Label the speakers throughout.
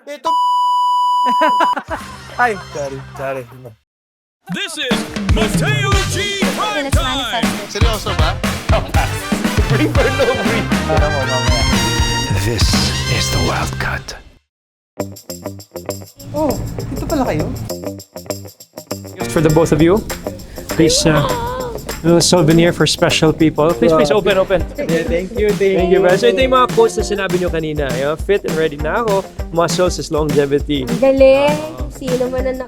Speaker 1: Ito Ay, sorry.
Speaker 2: This is Mateo G. Prime Time!
Speaker 1: Seryoso ba? Free for no free. Para mo, mamaya.
Speaker 3: This is the Wild Cut.
Speaker 4: Oh, dito pala kayo?
Speaker 5: For the both of you, please, a little souvenir for special people. Please, open.
Speaker 4: Yeah, thank you.
Speaker 5: Thank you, man. So ito yung mga quotes na sinabi nyo kanina. Fit and ready na ako. Muscles is longevity.
Speaker 6: Ang galing. Sino man ang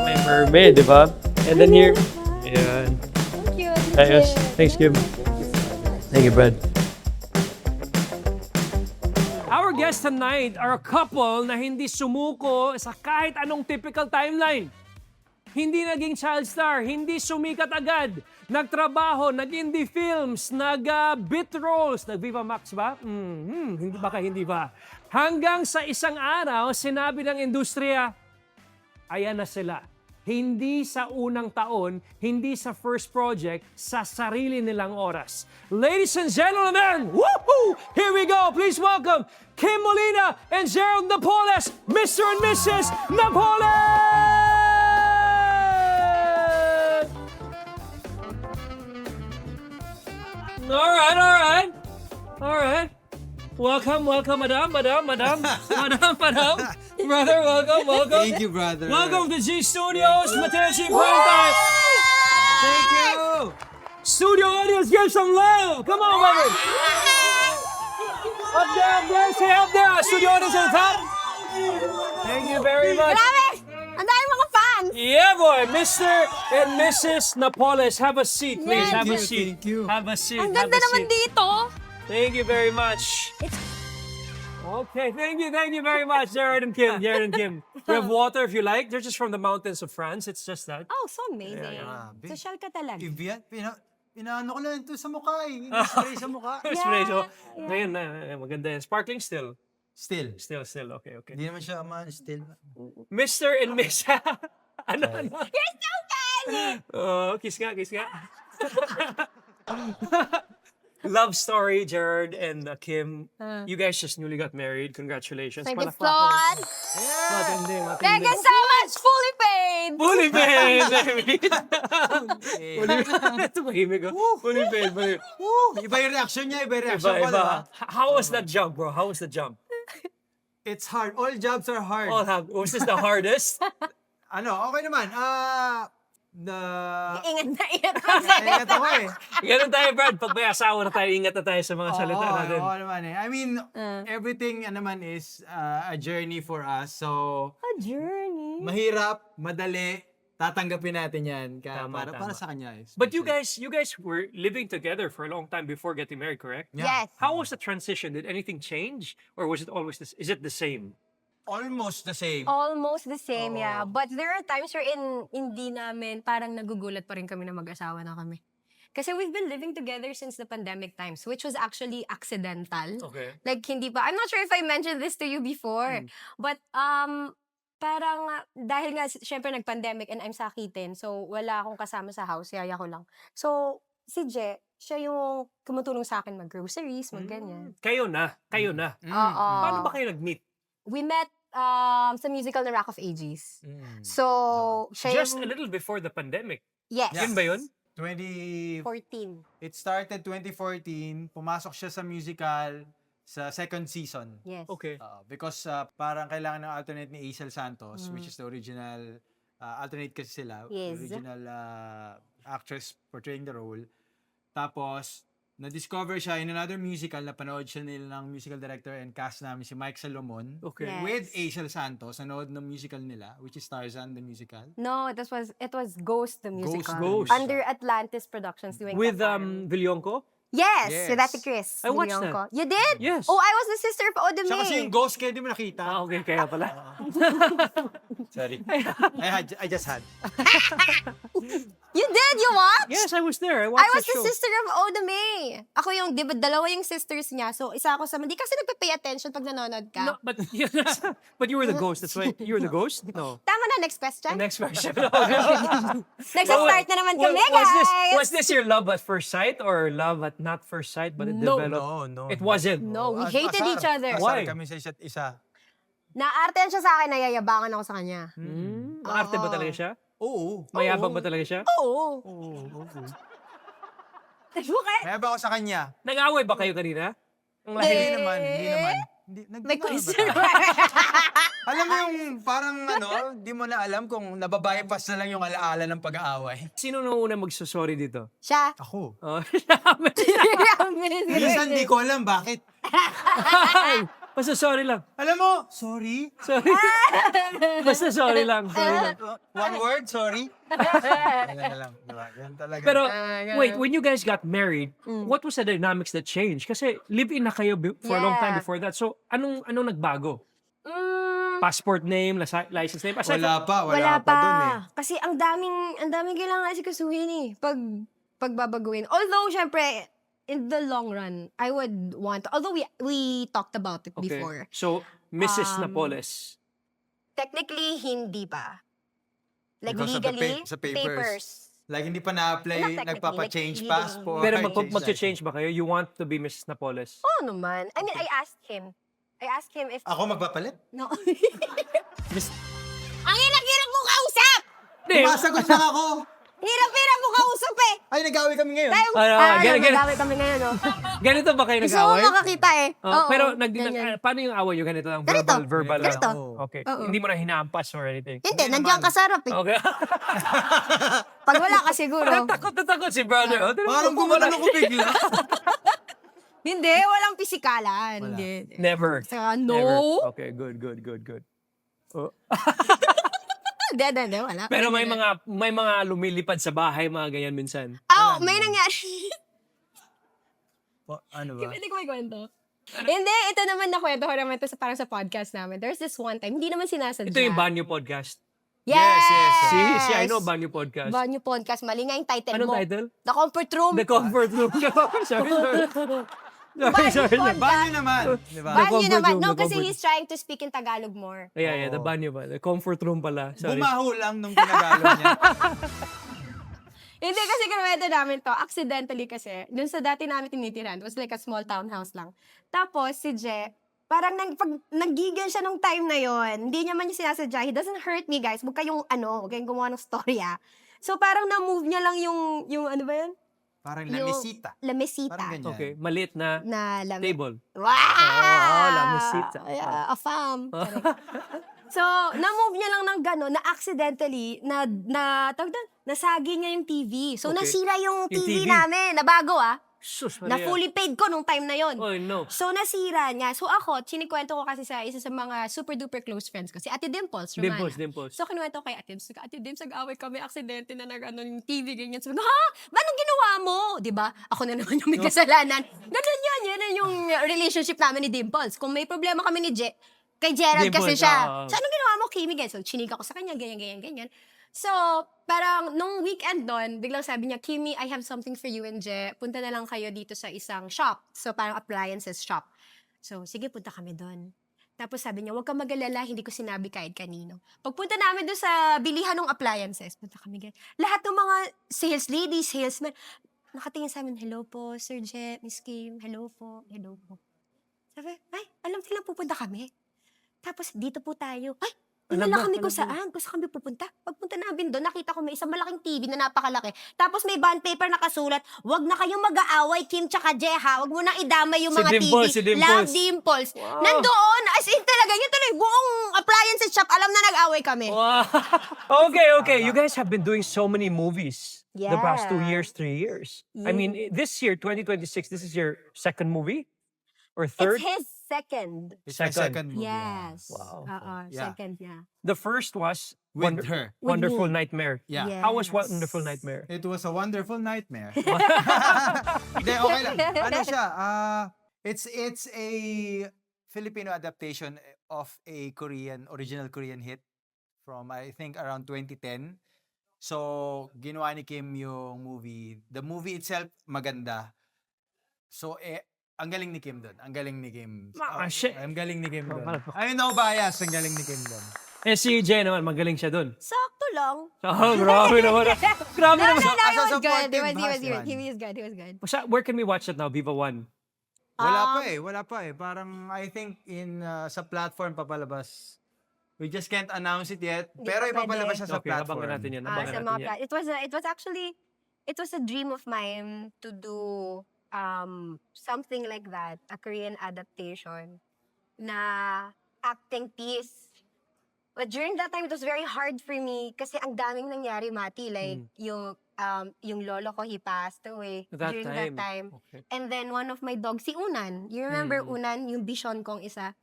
Speaker 5: May mermaid, di ba? And then here, ayan.
Speaker 6: Thank you.
Speaker 5: Ayos. Thanks, Kim. Thank you, Brad. Our guests tonight are a couple na hindi sumuko sa kahit anong typical timeline. Hindi naging child star, hindi sumikat agad. Nagtrabaho, nag-indie films, nag-bit roles, nag-Viva Max ba? Hindi ba? Hanggang sa isang araw, sinabi ng industriya, ayan na sila. Hindi sa unang taon, hindi sa first project, sa sarili nilang oras. Ladies and gentlemen, woohoo! Here we go. Please welcome Kim Molina and Gerald Napoles, Mr. and Mrs. Napoles! All right. Welcome, madam. Brother, welcome.
Speaker 4: Thank you, brother.
Speaker 5: Welcome to G Studios, Mateo G. Prime Time.
Speaker 4: Thank you.
Speaker 5: Studio audience, give some love. Come on, baby. Up there. Say up there. Studio audience on top. Thank you very much.
Speaker 6: Grabe! Ang dami mga fans!
Speaker 5: Yeah, boy. Mr. and Mrs. Napoles, have a seat, please.
Speaker 6: Yes.
Speaker 5: Have a
Speaker 4: Thank you,
Speaker 5: seat.
Speaker 4: thank you.
Speaker 5: Have a seat.
Speaker 6: Ang
Speaker 5: have
Speaker 6: ganda
Speaker 5: a
Speaker 6: naman
Speaker 5: seat.
Speaker 6: dito.
Speaker 5: Thank you very much. Okay, thank you very much, Jared and Kim. We have water if you like. They're just from the mountains of France. It's just that.
Speaker 6: Oh, so amazing.
Speaker 4: Grabe.
Speaker 6: Social ka talaga.
Speaker 4: Ivian, pinaano ko lang ito sa mukha eh. Spray sa mukha.
Speaker 5: Spray, so, ngayon na, maganda yan. Sparkling still.
Speaker 4: Still.
Speaker 5: Okay.
Speaker 4: Hindi naman siya still.
Speaker 5: Mr. and Miss. ano?
Speaker 6: You're so funny!
Speaker 5: Kiss nga. Love story, Jared and Kim. You guys just newly got married. Congratulations.
Speaker 6: Thank you,
Speaker 5: Palakpakan.
Speaker 6: Flon.
Speaker 5: Matindi.
Speaker 6: Thank you so much! Fully paid!
Speaker 5: Fully paid, baby. Tumahimik ako. Fully paid.
Speaker 4: Iba yung reaction niya, iba yung reaction ko, diba?
Speaker 5: How was that jump, bro? How was the jump?
Speaker 4: It's hard. All jobs are hard.
Speaker 5: Was this the hardest?
Speaker 4: Okay naman.
Speaker 6: Ingat na.
Speaker 4: Ingat ako eh.
Speaker 5: Ganun tayo, Brad. Pag may asawa na tayo, ingat na tayo sa mga salita natin.
Speaker 4: Oo naman eh. I mean, everything naman is a journey for us. So,
Speaker 6: A journey.
Speaker 4: mahirap, madali, tatanggapin natin yan.
Speaker 5: Tama.
Speaker 4: Para sa kanya eh.
Speaker 5: But you guys were living together for a long time before getting married, correct?
Speaker 6: Yes.
Speaker 5: How was the transition? Did anything change? Or was it always is it the same?
Speaker 4: Almost the same.
Speaker 6: Almost the same, yeah. But there are times wherein hindi namin, parang nagugulat pa rin kami na mag-asawa na kami. Kasi we've been living together since the pandemic times, which was actually accidental.
Speaker 5: Okay.
Speaker 6: Like, hindi pa. I'm not sure if I mentioned this to you before. But, parang, dahil nga, syempre, nag-pandemic and I'm sakitin. So, wala akong kasama sa house. Yaya ko lang. So, si Je, siya yung kumutulong sa akin mag-groceries, mag-ganyan.
Speaker 5: Kayo na.
Speaker 6: Oo.
Speaker 5: Paano ba kayo nag-meet?
Speaker 6: We met sa musical na Rock of Ages. So, siya
Speaker 5: Just a little before the pandemic.
Speaker 6: Yes.
Speaker 5: Yun ba yun?
Speaker 4: 14. It started 2014. Pumasok siya sa musical sa second season.
Speaker 6: Yes.
Speaker 5: Okay.
Speaker 4: Because parang kailangan ng alternate ni Aisel Santos, which is the original, alternate kasi sila,
Speaker 6: Yes.
Speaker 4: original actress portraying the role. Tapos, na-discover siya in another musical, napanood siya ng musical director and cast namin si Mike Salomon.
Speaker 5: Okay.
Speaker 6: Yes.
Speaker 4: With Aisel Santos, nanood ng musical nila, which is Tarzan, the musical.
Speaker 6: No, it was Ghost the musical.
Speaker 5: Ghost.
Speaker 6: Under Atlantis Productions doing
Speaker 5: With
Speaker 6: Katari.
Speaker 5: Villonco?
Speaker 6: Yes,
Speaker 4: Yes.
Speaker 6: with Ate Chris.
Speaker 5: I watched
Speaker 6: Villonco. You did?
Speaker 5: Yes.
Speaker 6: Oh, I was the sister of Oda
Speaker 4: Siya kasi
Speaker 6: May.
Speaker 4: yung ghost, kaya di mo nakita.
Speaker 5: Okay, kaya pala.
Speaker 4: Sorry. I just had.
Speaker 6: You did? You watched?
Speaker 5: Yes, I was there. I watched
Speaker 6: I was
Speaker 5: that
Speaker 6: the
Speaker 5: show.
Speaker 6: sister of Oda May. Ako yung, di ba, dalawa yung sisters niya. So, isa ako sa, di kasi nagpe-pay attention pag nanonood ka.
Speaker 5: No, but you were the ghost. That's right. You were the ghost? No.
Speaker 6: Tama na, next question.
Speaker 5: Next question.
Speaker 6: Nag-start na naman kami, guys.
Speaker 5: Was this your love at first sight or love at not first sight but it
Speaker 6: No.
Speaker 5: developed?
Speaker 4: No.
Speaker 5: It wasn't.
Speaker 6: No, we hated each other.
Speaker 5: Why?
Speaker 4: Asar kami sa isa't isa.
Speaker 6: Naartehan siya sa akin, nayayabangan ako sa kanya.
Speaker 5: Maarte ba talaga siya?
Speaker 4: Oo.
Speaker 5: Mayabang ba talaga siya?
Speaker 6: Oo.
Speaker 4: May ba ako sa kanya?
Speaker 5: Nag-away ba kayo kanina? Ang
Speaker 4: Hindi
Speaker 5: lahi.
Speaker 4: naman, hindi naman. Hindi,
Speaker 6: May
Speaker 4: nagtatawa ba
Speaker 6: question.
Speaker 4: tayo? Alam mo yung parang di mo na alam kung nababypass na lang yung alaala ng pag-aaway.
Speaker 5: Sino nung una magsasorry dito?
Speaker 6: Siya.
Speaker 4: Ako.
Speaker 5: Oh,
Speaker 4: Minsan di ko alam bakit.
Speaker 5: basta sorry lang.
Speaker 4: Alam mo, sorry.
Speaker 5: Sorry. Basta sorry lang. Sorry lang.
Speaker 4: One word, sorry. Yan na lang, diba? Yan talaga.
Speaker 5: Pero, wait, when you guys got married, what was the dynamics that changed? Kasi live-in na kayo for a long time
Speaker 6: Yeah.
Speaker 5: before that. So, anong nagbago? Passport name, license name? Aside
Speaker 4: wala
Speaker 6: Wala
Speaker 4: pa dun eh.
Speaker 6: Kasi ang daming kailangan asikasuhin eh. Pagbabaguhin. Although, syempre, in the long run, I would want, although we talked about it
Speaker 5: okay.
Speaker 6: before.
Speaker 5: So, Mrs. Napoles.
Speaker 6: Technically, hindi pa. Like
Speaker 4: Because of the
Speaker 6: legally,
Speaker 4: sa papers. Like hindi pa
Speaker 6: Not
Speaker 4: na-apply,
Speaker 6: technically,
Speaker 4: nagpapa-change
Speaker 6: like,
Speaker 4: passport.
Speaker 5: Pero
Speaker 4: change
Speaker 5: mag-change ba kayo? You want to be Mrs. Napoles?
Speaker 6: Oo naman. I mean, I asked him if,
Speaker 4: Ako magpapalit?
Speaker 6: no.
Speaker 5: Miss...
Speaker 6: Ang hirap-hirap mo kausap!
Speaker 5: Hindi.
Speaker 4: Masagot lang ako.
Speaker 6: Hirap-hirap mo kausap eh!
Speaker 4: Ay, nag-away kami ngayon.
Speaker 6: Nagawin kami ngayon, no?
Speaker 5: Ganito ba kayo
Speaker 6: Gusto mo
Speaker 5: nag-away?
Speaker 6: makakita eh.
Speaker 5: Oh,
Speaker 6: Oo,
Speaker 5: pero
Speaker 6: ganyan.
Speaker 5: paano yung away nyo? Ganito lang?
Speaker 6: Ganito.
Speaker 5: Verbal lang?
Speaker 6: Ganito.
Speaker 5: Okay.
Speaker 6: Oo.
Speaker 5: Hindi mo na hinampas or anything?
Speaker 6: Hindi, nandiyan ka sa harap eh.
Speaker 5: Okay.
Speaker 6: Pag wala ka siguro.
Speaker 5: takot na takot si brother. Oh,
Speaker 4: Parang gumanon ako bigla.
Speaker 6: Hindi, walang pisikalan.
Speaker 4: Wala.
Speaker 6: Hindi.
Speaker 5: Never.
Speaker 6: Saka
Speaker 5: Never.
Speaker 6: no.
Speaker 5: Okay, good. Oh.
Speaker 6: Hindi, wala.
Speaker 5: Pero may mga lumilipad sa bahay, mga ganyan minsan.
Speaker 6: Oh, may nangyari.
Speaker 4: Ano ba?
Speaker 6: Pwede ko may kwento. Hindi, ito naman nakwento ko naman ito parang sa podcast namin. There's this one time, hindi naman sinasadya.
Speaker 5: Ito yung Banyo Podcast.
Speaker 6: Yes!
Speaker 5: Si I know Banyo Podcast.
Speaker 6: Banyo Podcast. Mali nga yung title
Speaker 5: Anong
Speaker 6: mo.
Speaker 5: title?
Speaker 6: The Comfort Room.
Speaker 5: The Comfort Room. sorry.
Speaker 6: Podcast.
Speaker 4: Banyo naman. Diba?
Speaker 6: Banyo
Speaker 5: Comfort
Speaker 6: naman.
Speaker 5: Room,
Speaker 6: No,
Speaker 5: the
Speaker 6: kasi
Speaker 5: Comfort-
Speaker 6: he's trying to speak in Tagalog more.
Speaker 5: Yeah, the Banyo ba? The Comfort Room pala. Sorry.
Speaker 4: Bumaho lang nung ginagalog niya.
Speaker 6: Hindi kasi kinuwento namin to. Accidentally kasi. Dun sa dati namin tinitiran. It was like a small townhouse lang. Tapos si Je, parang pag nag-giggle siya nung time na yon, hindi niya man yung sinasadya. He doesn't hurt me, guys. Huwag kayong gumawa ng story, ah. So parang na-move niya lang yung ano ba yun?
Speaker 4: Parang
Speaker 6: Yung
Speaker 4: lamesita.
Speaker 6: Lamesita.
Speaker 4: Parang ganyan.
Speaker 5: Okay, maliit na
Speaker 6: Na
Speaker 5: table.
Speaker 6: Wow!
Speaker 5: lamesita.
Speaker 6: Yeah, a fam. So, na-move niya lang ng gano'n, na accidentally, tawag doon, nasagi niya yung TV. So,
Speaker 5: Okay.
Speaker 6: nasira yung
Speaker 5: Yung
Speaker 6: TV
Speaker 5: TV.
Speaker 6: namin, na bago
Speaker 5: Sus,
Speaker 6: na
Speaker 5: Maria.
Speaker 6: fully paid ko nung time na yon.
Speaker 5: Oh, no.
Speaker 6: So, nasira niya. So, ako, chinikwento ko kasi sa isa sa mga super-duper close friends ko, si Ate Dimples, Romana.
Speaker 5: Dimples.
Speaker 6: So, kinuwento ko kay Ate Dimples, Ate Dimples, nag-away kami, aksidente na yung TV, ganyan. Sabi ko, ha? Ba, anong ginawa mo? Diba? Ako na naman yung may kasalanan. Ganun yan yung relationship namin ni Dimples. Kung may problema kami ni kay Gerald kasi
Speaker 5: Dimples,
Speaker 6: siya. So, anong ginawa mo, Kimi? So, chinika ko sa kanya, ganyan. So, parang nung weekend doon, biglang sabi niya, Kimi, I have something for you and Je. Punta na lang kayo dito sa isang shop. So, parang appliances shop. So, sige, punta kami doon. Tapos sabi niya, huwag kang mag-alala, hindi ko sinabi kahit kanino. Pagpunta namin doon sa bilihan ng appliances, punta kami ganyan. Lahat ng mga sales ladies, salesmen, nakatingin sa amin, hello po, Sir Je, Miss Kim, hello po. Sabi, ay, alam nilang pupunta kami. Tapos, dito po tayo. Ay,
Speaker 5: Alam
Speaker 6: dinala
Speaker 5: na,
Speaker 6: kami kung
Speaker 5: alam na.
Speaker 6: saan. Kung saan kami pupunta. Pagpunta namin doon, nakita ko may isang malaking TV na napakalaki. Tapos may bond paper nakasulat, wag na kayong mag-aaway, Kim tsaka Je, ha? Wag mo nang idamay yung
Speaker 5: Si
Speaker 6: mga
Speaker 5: Dimples,
Speaker 6: TV.
Speaker 5: si Dimples.
Speaker 6: Love Dimples.
Speaker 5: Wow.
Speaker 6: Nandoon, as in talaga, yun tuloy, buong appliances shop, alam na nag-away kami.
Speaker 5: Wow. Okay. You guys have been doing so many movies the past 2
Speaker 6: Yeah.
Speaker 5: years, 3 years. I mean, this year, 2026, this is your second movie? Or third?
Speaker 6: It's his second.
Speaker 4: It's my second movie.
Speaker 6: Yes.
Speaker 5: Wow.
Speaker 4: Yeah.
Speaker 6: Second, yeah.
Speaker 5: The first was
Speaker 4: With her.
Speaker 5: Wonderful
Speaker 6: me.
Speaker 5: Nightmare.
Speaker 4: Yeah.
Speaker 6: Yes.
Speaker 5: How was Wonderful Nightmare?
Speaker 4: It was a wonderful nightmare. Hindi, okay lang. Ano siya? It's a Filipino adaptation of a original Korean hit from, I think, around 2010. So, ginawa ni Kim yung movie. The movie itself, maganda. So, ang galing ni Kim doon. Ang galing ni Kim.
Speaker 5: Shit.
Speaker 4: Ang galing ni Kim doon.
Speaker 5: Malapok.
Speaker 4: I no bias. Ang galing ni Kim doon.
Speaker 5: Eh, si Jen naman, magaling siya dun.
Speaker 6: Sakto lang.
Speaker 5: Oh, grabe naman. Grabe naman.
Speaker 6: No, he
Speaker 4: as a
Speaker 6: was good.
Speaker 4: supportive
Speaker 6: He was
Speaker 4: husband.
Speaker 6: good. He was good.
Speaker 5: Where can we watch it now? Viva 1?
Speaker 4: Wala pa eh. Parang I think sa platform papalabas. We just can't announce it yet.
Speaker 6: Hindi
Speaker 4: Pero
Speaker 6: pa
Speaker 4: ipapalabas
Speaker 6: pwede.
Speaker 4: siya sa
Speaker 5: Okay,
Speaker 4: platform.
Speaker 5: abangan natin yan.
Speaker 6: Sa
Speaker 5: Abangan
Speaker 6: mga
Speaker 5: natin yan.
Speaker 6: it was a dream of mine to do something like that, a Korean adaptation na acting piece. But during that time, it was very hard for me kasi ang daming nangyari, Mati. Like, yung lolo ko, he passed away
Speaker 5: That
Speaker 6: during
Speaker 5: time.
Speaker 6: that time.
Speaker 5: Okay.
Speaker 6: And then one of my dogs, si Unan. You remember Unan, yung Bishon kong isa?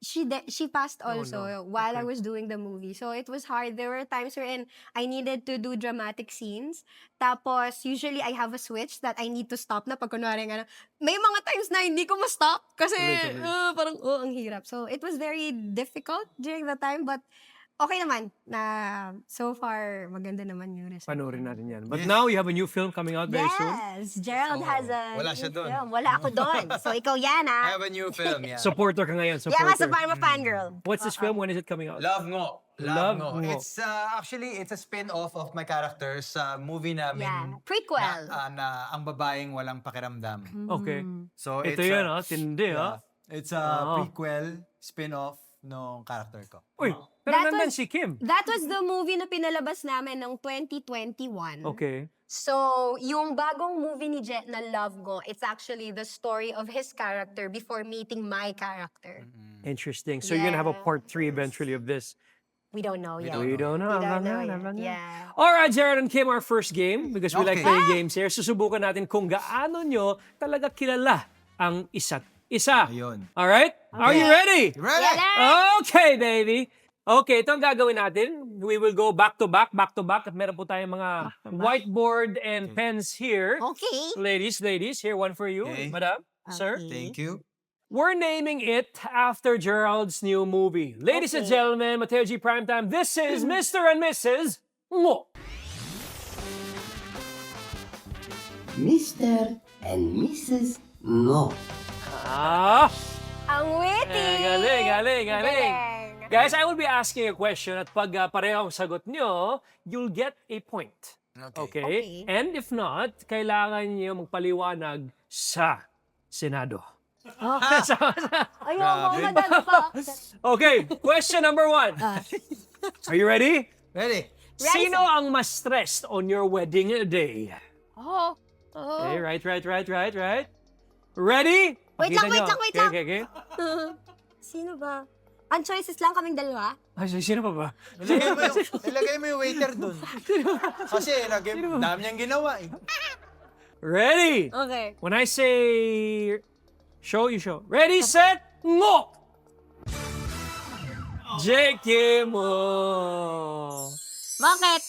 Speaker 6: She passed also while I was doing the movie. So it was hard. There were times wherein I needed to do dramatic scenes. Tapos, usually I have a switch that I need to stop na pag kunwari nga, may mga times na hindi ko ma-stop kasi parang, ang hirap. So it was very difficult during the time, but okay naman na so far maganda naman yung result.
Speaker 5: Panoorin natin yan. But now you have a new film coming out very soon.
Speaker 6: Yes, Gerald has a
Speaker 4: Wala
Speaker 6: new
Speaker 4: siya dun.
Speaker 6: film. Wala ako doon. So ikaw yan,
Speaker 4: I
Speaker 6: ha?
Speaker 4: have a new film, yeah.
Speaker 5: Supporter ka ngayon.
Speaker 6: Yeah, mas
Speaker 5: Supporter.
Speaker 6: I'm a fangirl.
Speaker 5: What's this film? When is it coming out?
Speaker 4: Love Ngo.
Speaker 5: Love
Speaker 4: Ngo.
Speaker 5: Ngo.
Speaker 4: It's actually it's a spin-off of my characters sa movie namin.
Speaker 6: Yeah, prequel.
Speaker 4: Na ang babaeng walang pakiramdam.
Speaker 5: Okay.
Speaker 4: So
Speaker 5: Ito
Speaker 4: it's
Speaker 5: yan, tindi,
Speaker 4: yeah, it's a
Speaker 5: Oo.
Speaker 4: prequel spin-off nung character ko.
Speaker 5: Uy, pero
Speaker 6: That
Speaker 5: nandun
Speaker 6: was-
Speaker 5: si Kim.
Speaker 6: That was the movie na pinalabas namin noong 2021.
Speaker 5: Okay.
Speaker 6: So, yung bagong movie ni Jet na Love Go, it's actually the story of his character before meeting my character.
Speaker 5: Interesting. So you're gonna have a part 3 eventually of this.
Speaker 6: We don't know yet.
Speaker 5: We don't know.
Speaker 6: We don't know
Speaker 5: Abangan,
Speaker 6: yet.
Speaker 5: abangan.
Speaker 6: Yeah.
Speaker 5: All right, Jared and Kim, our first game, because we like
Speaker 4: Okay.
Speaker 5: playing games here. Susubukan natin kung gaano nyo talaga kilala ang isa't isa.
Speaker 4: Ayun.
Speaker 5: All right? Are you ready?
Speaker 4: Ready?
Speaker 5: Okay, baby. Okay, ito ang gagawin natin. We will go back to back. At meron po tayong mga whiteboard and pens here.
Speaker 6: Okay.
Speaker 5: Ladies, here, one for you.
Speaker 4: Okay.
Speaker 5: Madam, sir.
Speaker 4: Thank you.
Speaker 5: We're naming it after Gerald's new movie. Ladies and gentlemen, Mateo G Primetime, this is Mr. and Mrs. Ngo.
Speaker 7: Mr. and Mrs. Ngo.
Speaker 5: Ah,
Speaker 6: Ang witty!
Speaker 5: galing.
Speaker 6: Galing.
Speaker 5: Guys, I will be asking a question at pag pareho ang sagot nyo, you'll get a point. Okay?
Speaker 6: Okay.
Speaker 5: And if not, kailangan nyo magpaliwanag sa Senado.
Speaker 6: Ayoko, madali pa.
Speaker 5: Okay, question number 1. Are you ready?
Speaker 4: Ready?
Speaker 5: Sino ang mas stressed on your wedding day?
Speaker 6: Oh.
Speaker 5: Okay, right. Ready?
Speaker 6: Wait
Speaker 5: Pakita
Speaker 6: lang,
Speaker 5: nyo.
Speaker 6: wait lang.
Speaker 5: Okay.
Speaker 6: Sino ba? Ang choices lang kaming dalawa?
Speaker 5: Ay, sino pa ba?
Speaker 4: Ilagay mo yung waiter dun. Kasi dami niyang ginawa eh.
Speaker 5: Ready?
Speaker 6: Okay.
Speaker 5: When I say show, you show. Ready, set, ngo! JK mo!
Speaker 6: Bakit?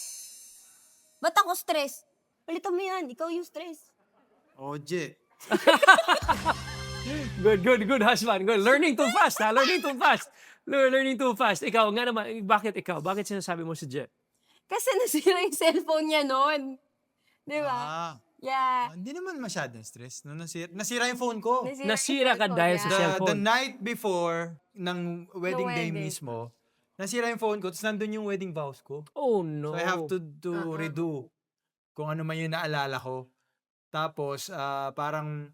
Speaker 6: Ba't ako stress? Ulitan mo yan. Ikaw yung stress.
Speaker 4: Oje.
Speaker 5: Good husband. Good. Learning too fast, ha? Learning too fast. Ikaw, nga naman, bakit ikaw? Bakit sinasabi mo si Jet?
Speaker 6: Kasi nasira yung cellphone niya noon. Di ba? Yeah.
Speaker 4: Hindi naman masyadong stress. No, nasira yung phone ko.
Speaker 5: Nasira ka dahil sa
Speaker 6: niya.
Speaker 5: cellphone.
Speaker 4: The night before ng wedding day
Speaker 6: wedding.
Speaker 4: mismo, nasira yung phone ko, tapos nandun yung wedding vows ko.
Speaker 5: Oh, no.
Speaker 4: So I have to redo kung ano man yung naalala ko. Tapos, parang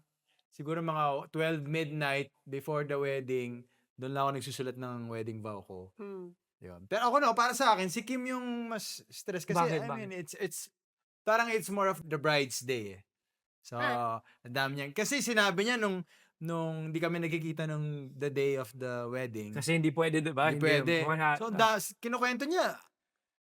Speaker 4: siguro mga 12 midnight before the wedding, doon lang ako nagsusulat ng wedding vow ko. Yun. Pero ako para sa akin, si Kim yung mas stress kasi
Speaker 5: Bakit?
Speaker 4: I mean, it's parang it's more of the bride's day. So, ang dami niya. Kasi sinabi niya nung di kami nagkikita nung the day of the wedding.
Speaker 5: Kasi hindi pwede, diba?
Speaker 4: Hindi pwede. So, kinukwento niya,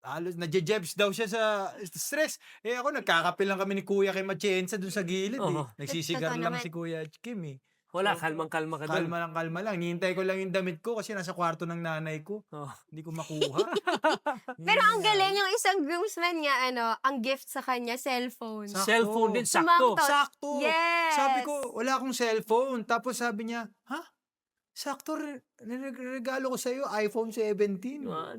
Speaker 4: halos nadjejebs daw siya sa stress. Ako, nagkakape lang kami ni Kuya kay Matienza dun sa gilid.
Speaker 5: Oo.
Speaker 4: Nagsisigar
Speaker 6: Totoo
Speaker 4: lang
Speaker 6: naman.
Speaker 4: si Kuya Kim eh.
Speaker 5: Wala, kalmang-kalma ka doon.
Speaker 4: Kalma lang. Nihintay ko lang yung damit ko kasi nasa kwarto ng nanay ko.
Speaker 5: Oh.
Speaker 4: Hindi ko makuha.
Speaker 6: Pero ang galing yung isang groomsman niya, ang gift sa kanya, cellphone.
Speaker 5: Cellphone din, sakto.
Speaker 6: Sumangtot.
Speaker 4: Sakto.
Speaker 6: Yes.
Speaker 4: Sabi ko, wala akong cellphone. Tapos sabi niya, ha? Sakto, regalo ko sa'yo, iPhone 17.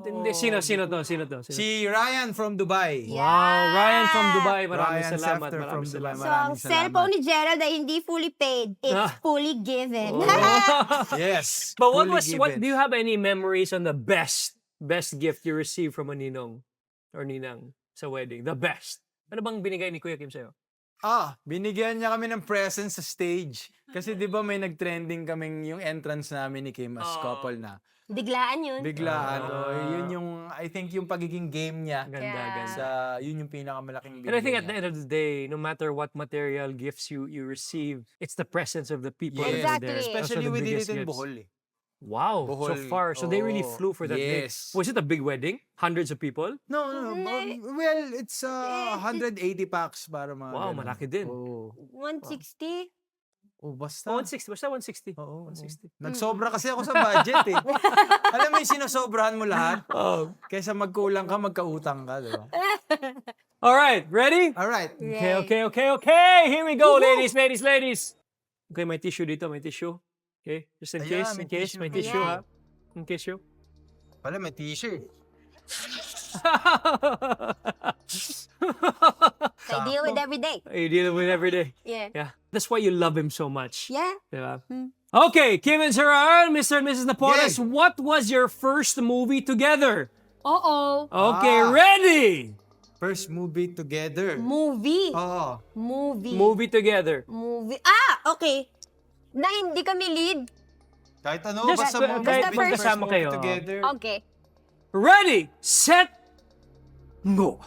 Speaker 5: Hindi. Sino to?
Speaker 4: Si Ryan from Dubai.
Speaker 5: Wow, Ryan from Dubai. Maraming
Speaker 4: Ryan
Speaker 5: salamat.
Speaker 4: Sefter from
Speaker 5: Maraming
Speaker 4: Dubai.
Speaker 5: salamat.
Speaker 6: So, ang cellphone ni Gerald ay hindi fully paid. It's fully given.
Speaker 4: Yes.
Speaker 5: But what
Speaker 4: fully
Speaker 5: do you have any memories on the best gift you received from a ninong or ninang sa wedding? The best. Ano bang binigay ni Kuya Kim sa'yo?
Speaker 4: Binigyan niya kami ng presence sa stage. Kasi di ba may nag-trending kaming yung entrance namin ni Kim as couple na.
Speaker 6: Biglaan yun.
Speaker 4: Biglaan. Yun yung, I think yung pagiging game niya.
Speaker 5: Ganda,
Speaker 6: Yeah.
Speaker 5: ganda.
Speaker 4: Yun yung pinakamalaking
Speaker 5: And I think
Speaker 4: binigay
Speaker 5: at the
Speaker 4: niya.
Speaker 5: end of the day, no matter what material gifts you receive, it's the presence of the people
Speaker 4: Yes.
Speaker 5: that are there.
Speaker 6: Exactly.
Speaker 5: Those are
Speaker 4: Especially
Speaker 5: the
Speaker 4: we did
Speaker 5: biggest
Speaker 4: it in
Speaker 5: gifts.
Speaker 4: Bohol.
Speaker 5: Wow, so
Speaker 4: Bohol.
Speaker 5: far. So they really
Speaker 4: Oo.
Speaker 5: flew for that day.
Speaker 4: Yes.
Speaker 5: Was it a big wedding? Hundreds of people?
Speaker 4: No. Well, it's 180 packs para mga
Speaker 5: Wow,
Speaker 4: ganun.
Speaker 5: malaki din.
Speaker 4: Oo.
Speaker 6: 160?
Speaker 4: Basta.
Speaker 5: 160. Basta 160.
Speaker 4: Oo.
Speaker 5: 160.
Speaker 4: Nagsobra kasi ako sa budget eh. Alam mo yung sinosobrahan mo lahat?
Speaker 5: Oh.
Speaker 4: Kaysa magkulang ka, magkautang ka, di ba?
Speaker 5: All right, ready?
Speaker 4: Alright.
Speaker 5: Okay. Here we go, ladies. Okay, may tissue dito, may tissue. Okay, just in
Speaker 4: Ayan,
Speaker 5: case,
Speaker 4: may
Speaker 5: may
Speaker 4: tissue.
Speaker 5: tissue,
Speaker 6: Ayan.
Speaker 5: ha? In case you.
Speaker 4: Pala, may t-shirt.
Speaker 6: I deal with every day.
Speaker 5: You deal with every day.
Speaker 6: Yeah.
Speaker 5: Yeah, that's why you love him so much.
Speaker 6: Yeah.
Speaker 5: Diba? Okay, Kim and Gerard, Mr. and Mrs. Napoles,
Speaker 4: Yes.
Speaker 5: what was your first movie together?
Speaker 6: Oo.
Speaker 5: Okay, ready?
Speaker 4: First movie together.
Speaker 6: Movie.
Speaker 4: Oo.
Speaker 5: Movie together.
Speaker 6: Movie. Okay. Na hindi kami lead.
Speaker 4: Kahit ano,
Speaker 5: Just,
Speaker 4: basta
Speaker 5: kahit
Speaker 4: movie,
Speaker 6: first
Speaker 5: magkasama
Speaker 4: movie
Speaker 5: kayo.
Speaker 4: together.
Speaker 6: Okay.
Speaker 5: Ready, set, go.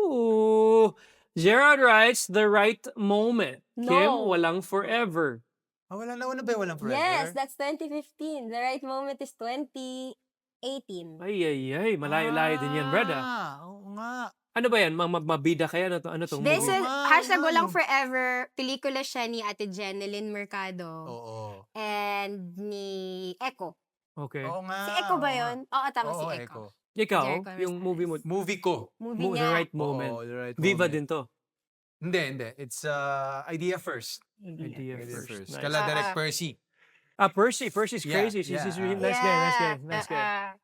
Speaker 5: Ooh. Gerard writes, the right moment. Kim,
Speaker 6: No.
Speaker 5: walang forever.
Speaker 4: Wala na ba yung walang forever?
Speaker 6: Yes, that's 2015. The right moment is 2018.
Speaker 5: Ay. Malayo-layo din yan, brad.
Speaker 4: Oo nga.
Speaker 5: Ano ba yan? Mabida kaya? Ano tong
Speaker 6: This
Speaker 5: movie?
Speaker 6: is
Speaker 4: nga,
Speaker 6: hashtag
Speaker 4: nga,
Speaker 6: Walang
Speaker 4: no.
Speaker 6: Forever. Pelikula siya ni Ate Jeneline Mercado.
Speaker 4: Oo.
Speaker 6: And ni Echo.
Speaker 5: Okay.
Speaker 4: Oo nga.
Speaker 6: Si Echo ba yun? Oo, tama si
Speaker 4: Oo,
Speaker 6: Echo.
Speaker 5: Ikaw,
Speaker 6: Jericho
Speaker 5: yung movie mo,
Speaker 4: Movie ko.
Speaker 6: Movie
Speaker 5: the
Speaker 6: niya.
Speaker 5: right moment.
Speaker 4: Oo, the right
Speaker 5: Viva
Speaker 4: moment.
Speaker 5: din to.
Speaker 4: Hindi. It's Idea First.
Speaker 5: Idea
Speaker 4: Idea
Speaker 5: first.
Speaker 4: First.
Speaker 5: Nice.
Speaker 4: Kala Direct Percy.
Speaker 5: Percy's
Speaker 4: Yeah,
Speaker 5: crazy. She's
Speaker 4: yeah.
Speaker 5: really nice guy.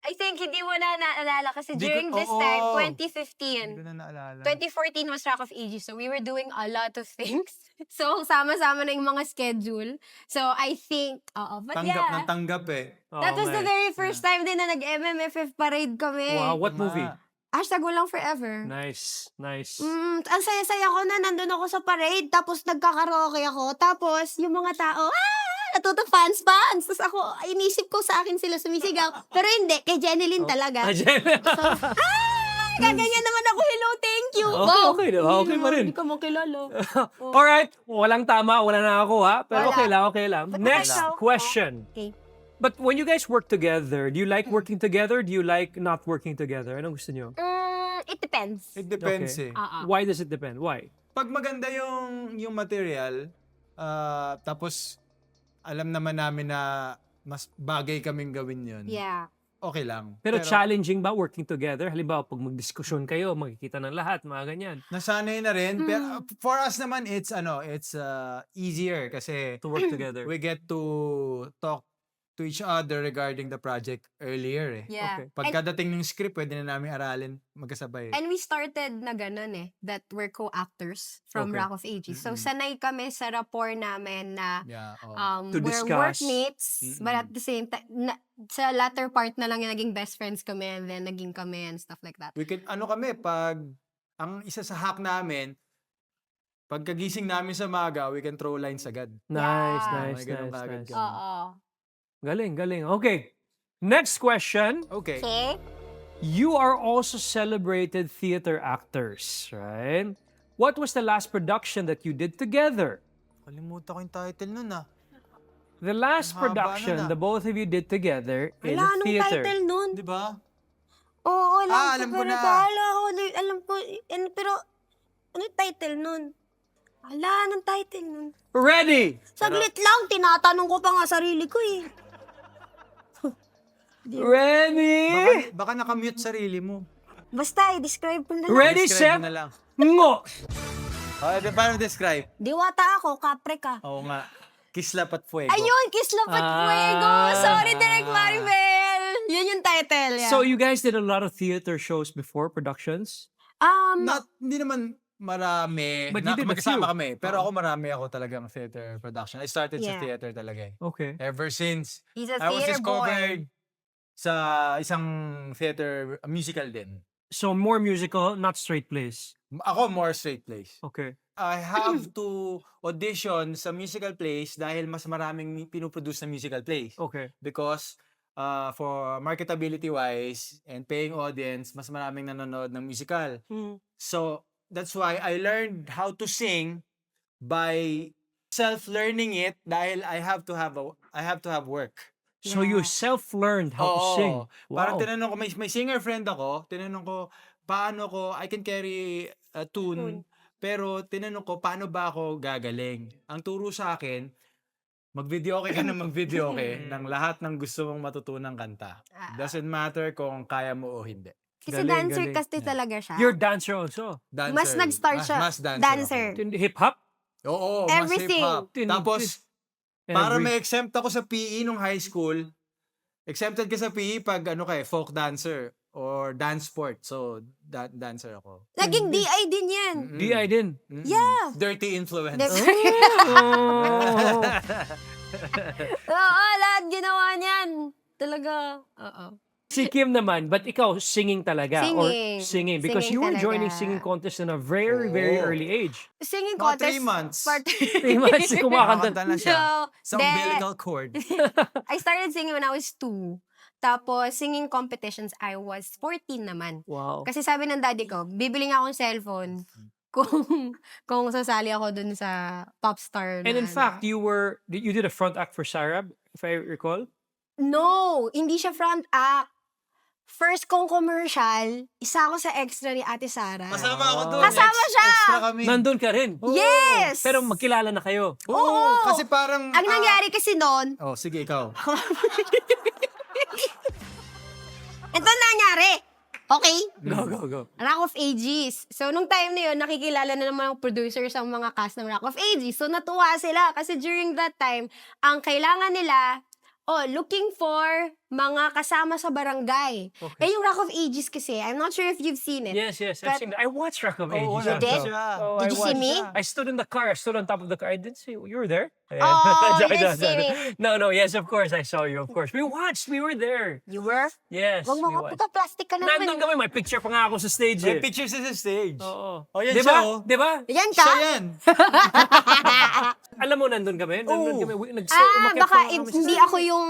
Speaker 6: I think hindi mo na naalala kasi
Speaker 4: Hindi ko-
Speaker 6: during this
Speaker 4: oo.
Speaker 6: time,
Speaker 4: Hindi
Speaker 6: 2015,
Speaker 4: ko na naalala.
Speaker 6: 2014 was Rock of Ages. So we were doing a lot of things. So sama-sama na yung mga schedule. So I think, but
Speaker 4: Tanggap
Speaker 6: yeah.
Speaker 4: ng tanggap eh.
Speaker 6: That was the very first time din na nag-MMFF parade kami.
Speaker 5: Wow, what
Speaker 4: Tama.
Speaker 5: movie?
Speaker 6: Hashtag Walang Forever.
Speaker 5: Nice.
Speaker 6: Ang saya-saya ko na nandun ako sa parade, tapos nagkakaraoke ako, tapos yung mga tao, natuto fans. Tapos ako, inisip ko sa akin sila sumisigaw. Pero hindi, kay Jeneline talaga. Gaganyan naman ako, hello, thank you.
Speaker 5: Okay na, okay pa rin.
Speaker 6: Hindi ka makilala.
Speaker 5: Alright, walang tama, wala na ako ha. Pero
Speaker 6: Wala.
Speaker 5: okay lang.
Speaker 6: But
Speaker 5: Next
Speaker 6: ikaw-
Speaker 5: question.
Speaker 6: Okay.
Speaker 5: But when you guys work together, do you like working together? Do you like not working together? Anong gusto nyo?
Speaker 6: It depends.
Speaker 4: It depends
Speaker 5: Okay.
Speaker 4: eh.
Speaker 5: Why does it depend? Why?
Speaker 4: Pag maganda yung material, tapos alam naman namin na mas bagay kaming gawin yun.
Speaker 6: Yeah.
Speaker 4: Okay lang.
Speaker 5: Pero challenging ba working together? Halimbawa, pag magdiskusyon kayo, makikita ng lahat, mga ganyan.
Speaker 4: nasanay na rin. Pero for us naman, it's easier kasi
Speaker 5: To work together.
Speaker 4: we get to talk to each other regarding the project earlier eh.
Speaker 6: Yeah.
Speaker 5: Okay.
Speaker 4: Pagkadating ng script, pwede na namin aralin magkasabay.
Speaker 6: And we started na ganun that we're co-actors from
Speaker 5: Okay.
Speaker 6: Rock of Ages. So, sanay kami sa rapport namin na
Speaker 4: Yeah,
Speaker 5: To
Speaker 6: we're
Speaker 5: discuss.
Speaker 6: workmates, but at the same time, sa latter part na lang yung naging best friends kami and then naging kami and stuff like that.
Speaker 4: we can, ang isa sa hack namin, pagkagising namin sa maga, we can throw lines agad.
Speaker 5: Nice,
Speaker 6: Yeah.
Speaker 5: nice,
Speaker 4: May ganun
Speaker 5: nice,
Speaker 4: kaagad
Speaker 5: nice.
Speaker 4: kami.
Speaker 6: Oo.
Speaker 5: Galing. Okay. Next question.
Speaker 4: Okay.
Speaker 6: Okay?
Speaker 5: You are also celebrated theater actors, right? What was the last production that you did together?
Speaker 4: Kalimutan ko yung title nun ah.
Speaker 5: The last
Speaker 4: Ang haba
Speaker 5: production
Speaker 4: nun, ah.
Speaker 5: the both of you did together in
Speaker 6: Wala, anong
Speaker 5: theater.
Speaker 6: title nun?
Speaker 4: Di ba?
Speaker 6: Oo,
Speaker 4: alam ko na.
Speaker 6: Alam ko, pero ano yung title nun? Ala, anong title nun?
Speaker 5: Ready?
Speaker 6: Saglit lang, tinatanong ko pa nga sarili ko eh.
Speaker 5: Ready?
Speaker 4: Baka nakamute sarili mo.
Speaker 6: Basta, i-describe ko na lang.
Speaker 5: Ready,
Speaker 4: Describe
Speaker 5: set,
Speaker 4: mo na lang.
Speaker 5: ngo!
Speaker 4: Paano describe?
Speaker 6: Diwata ako, kapre ka.
Speaker 4: Oo nga. Kislap at fuego.
Speaker 6: Ayun, Kislap at Fuego! Sorry, Direk Maribel! Yun yung title, yeah.
Speaker 5: So you guys did a lot of theater shows before, productions?
Speaker 4: Hindi naman marami.
Speaker 5: But you did a
Speaker 4: magkasama
Speaker 5: few.
Speaker 4: kami. Pero ako marami ako talagang theater production. I started sa
Speaker 6: Yeah.
Speaker 4: theater talaga eh.
Speaker 5: Okay.
Speaker 4: Ever since.
Speaker 6: He's a
Speaker 4: I was
Speaker 6: theater boy.
Speaker 4: discovered sa isang theater musical din.
Speaker 5: So more musical, not straight plays.
Speaker 4: Ako more straight plays.
Speaker 5: Okay.
Speaker 4: I have to audition sa musical plays dahil mas maraming pinuproduce na musical plays.
Speaker 5: Okay.
Speaker 4: Because for marketability wise and paying audience, mas maraming nanonood ng musical. So that's why I learned how to sing by self-learning it dahil I have to have work.
Speaker 5: So you self-learned how to sing.
Speaker 4: Parang
Speaker 5: Wow.
Speaker 4: tinanong ko, may singer friend ako, tinanong ko, paano ko, I can carry a tune, pero tinanong ko, paano ba ako gagaling? Ang turo sa akin, mag-videoke ka na mag-videoke ng lahat ng gusto mong matutunang kanta. Doesn't matter kung kaya mo o hindi.
Speaker 6: Kasi
Speaker 5: Galing,
Speaker 6: dancer
Speaker 5: galing.
Speaker 6: kasi talaga siya.
Speaker 5: You're a dancer also.
Speaker 4: Dancer.
Speaker 6: Mas nag-start siya.
Speaker 4: Mas
Speaker 6: Dancer.
Speaker 4: ako.
Speaker 5: Hip-hop?
Speaker 4: Oo,
Speaker 6: Everything.
Speaker 4: mas hip-hop. Tapos,
Speaker 5: Every-
Speaker 4: para may exempt ako sa PE nung high school, exempted ka sa PE pag folk dancer or dance sport. So, dancer ako.
Speaker 6: Naging DI din yan.
Speaker 5: DI din.
Speaker 6: Yeah.
Speaker 4: Dirty influence.
Speaker 5: Oh.
Speaker 6: Oo, lahat ginawa niyan. Talaga. Oo.
Speaker 5: Si Kim naman, but ikaw, singing talaga. Or
Speaker 6: Singing.
Speaker 5: singing. Because
Speaker 6: Singing
Speaker 5: you were joining
Speaker 6: talaga.
Speaker 5: singing contest in a very, very
Speaker 4: Oo.
Speaker 5: early age.
Speaker 6: Singing
Speaker 4: Mga
Speaker 6: contest.
Speaker 4: 3 months.
Speaker 5: 3 months, kumakanta.
Speaker 4: Kumakanta na siya.
Speaker 6: So,
Speaker 4: Sa
Speaker 6: de-
Speaker 4: umbilical cord.
Speaker 6: I started singing when I was 2. Tapos, singing competitions, I was 14 naman.
Speaker 5: Wow.
Speaker 6: Kasi sabi ng daddy ko, bibili nga akong cellphone kung sasali ako dun sa Popstar.
Speaker 5: And
Speaker 6: na
Speaker 5: in
Speaker 6: ano.
Speaker 5: fact, you did a front act for Sarab, if I recall.
Speaker 6: No, hindi siya front act. First kong commercial, isa ako sa extra ni Ate Sara.
Speaker 4: Kasama ako doon.
Speaker 6: Kasama siya!
Speaker 4: Extra kami.
Speaker 5: Nandun ka rin.
Speaker 6: Yes!
Speaker 5: Pero magkilala na kayo.
Speaker 4: Oo, kasi parang...
Speaker 6: Ang nangyari kasi noon,
Speaker 4: Oh, sige, ikaw.
Speaker 6: ito nangyari. Okay?
Speaker 5: Go.
Speaker 6: Rock of Ages. So, nung time na yun, nakikilala na naman ng producers ang mga cast ng Rock of Ages. So, natuwa sila. Kasi during that time, ang kailangan nila, looking for mga kasama sa barangay.
Speaker 5: Okay.
Speaker 6: Eh, yung Rock of Ages kasi, I'm not sure if you've seen it.
Speaker 5: Yes. I've seen that. I watched Rock of Ages.
Speaker 4: Oo,
Speaker 6: You did?
Speaker 5: Oh,
Speaker 6: Did
Speaker 5: I
Speaker 6: you see
Speaker 5: watched
Speaker 6: me?
Speaker 5: that. I stood in the car. I stood on top of the car. I didn't see you. You were there?
Speaker 6: Oh, you
Speaker 5: Joke,
Speaker 6: didn't
Speaker 5: joke,
Speaker 6: see
Speaker 5: joke.
Speaker 6: me.
Speaker 5: No. Yes, of course. I saw you. Of course. We watched. We were there.
Speaker 6: You were?
Speaker 5: Yes.
Speaker 6: Huwag mo
Speaker 5: we
Speaker 6: ka
Speaker 5: watched.
Speaker 6: puta, plastic ka naman.
Speaker 5: Nandun kami. May picture pa nga ako sa stage
Speaker 4: May
Speaker 5: eh.
Speaker 4: pictures sa stage.
Speaker 5: Oo.
Speaker 4: Oh, yan
Speaker 5: Diba?
Speaker 4: siya, oh.
Speaker 5: Diba?
Speaker 6: Yan ka?
Speaker 4: Siya yan.
Speaker 5: Alam mo, nandun kami.
Speaker 4: Oo.
Speaker 6: Baka
Speaker 5: umakyat pa nga kami sa
Speaker 6: hindi
Speaker 5: stage.
Speaker 6: ako yung,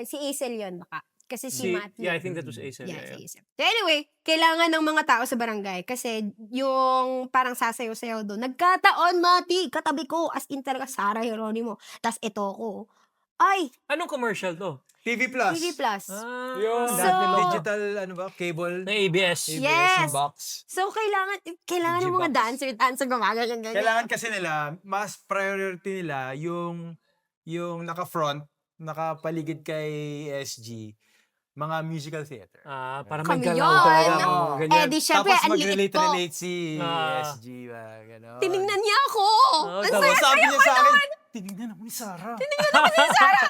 Speaker 6: si Aisel yun baka. Kasi si Matt.
Speaker 5: Yeah, I think that was Aisel.
Speaker 6: Yeah,
Speaker 5: Yeah,
Speaker 6: si Aisel. So anyway, kailangan ng mga tao sa barangay kasi yung parang sasayaw-sayaw doon. Nagkataon, Mati, katabi ko. As in talaga, Sarah Geronimo. Tas ito ko. Ay,
Speaker 5: Anong commercial to?
Speaker 4: TV Plus.
Speaker 6: TV Plus.
Speaker 4: Yung
Speaker 6: So-
Speaker 4: digital, cable.
Speaker 5: Na ABS.
Speaker 6: Yes.
Speaker 4: Box.
Speaker 6: So, kailangan ng mga dancer gumaganyan ganyan.
Speaker 4: Kailangan kasi nila, mas priority nila yung naka-front, nakapaligid kay SG, mga musical theater.
Speaker 5: Para
Speaker 6: Kami
Speaker 5: may galaw
Speaker 6: yun.
Speaker 5: talaga.
Speaker 6: Oo.
Speaker 5: mga ganyan.
Speaker 6: Eh, di syempre,
Speaker 4: Tapos
Speaker 6: ang liit ko.
Speaker 4: mag-relate si
Speaker 5: Ah.
Speaker 4: SG, gano'n.
Speaker 6: Tinignan niya ako. Ang
Speaker 5: tapos
Speaker 6: saya
Speaker 4: Sabi niya sa akin,
Speaker 6: naman.
Speaker 4: tinignan ako ni Sarah.
Speaker 6: Sarah.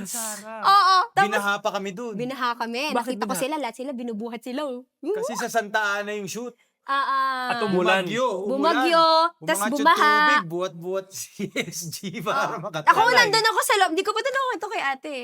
Speaker 4: Sarah.
Speaker 6: Oo. Tapos,
Speaker 4: Binaha pa kami dun.
Speaker 6: binaha kami.
Speaker 5: Bakit
Speaker 6: Nakita ko
Speaker 5: binaha?
Speaker 6: sila, lahat sila, binubuhat sila.
Speaker 4: Kasi sa Santa Ana yung shoot.
Speaker 5: At umulan.
Speaker 6: Bumagyo, tas
Speaker 4: Umangat yung
Speaker 6: bumaha.
Speaker 4: tubig, buhat-buhat si SG para makatulog.
Speaker 6: Ako nandun ako sa loob. Di ko pa tinanong ito kay ate.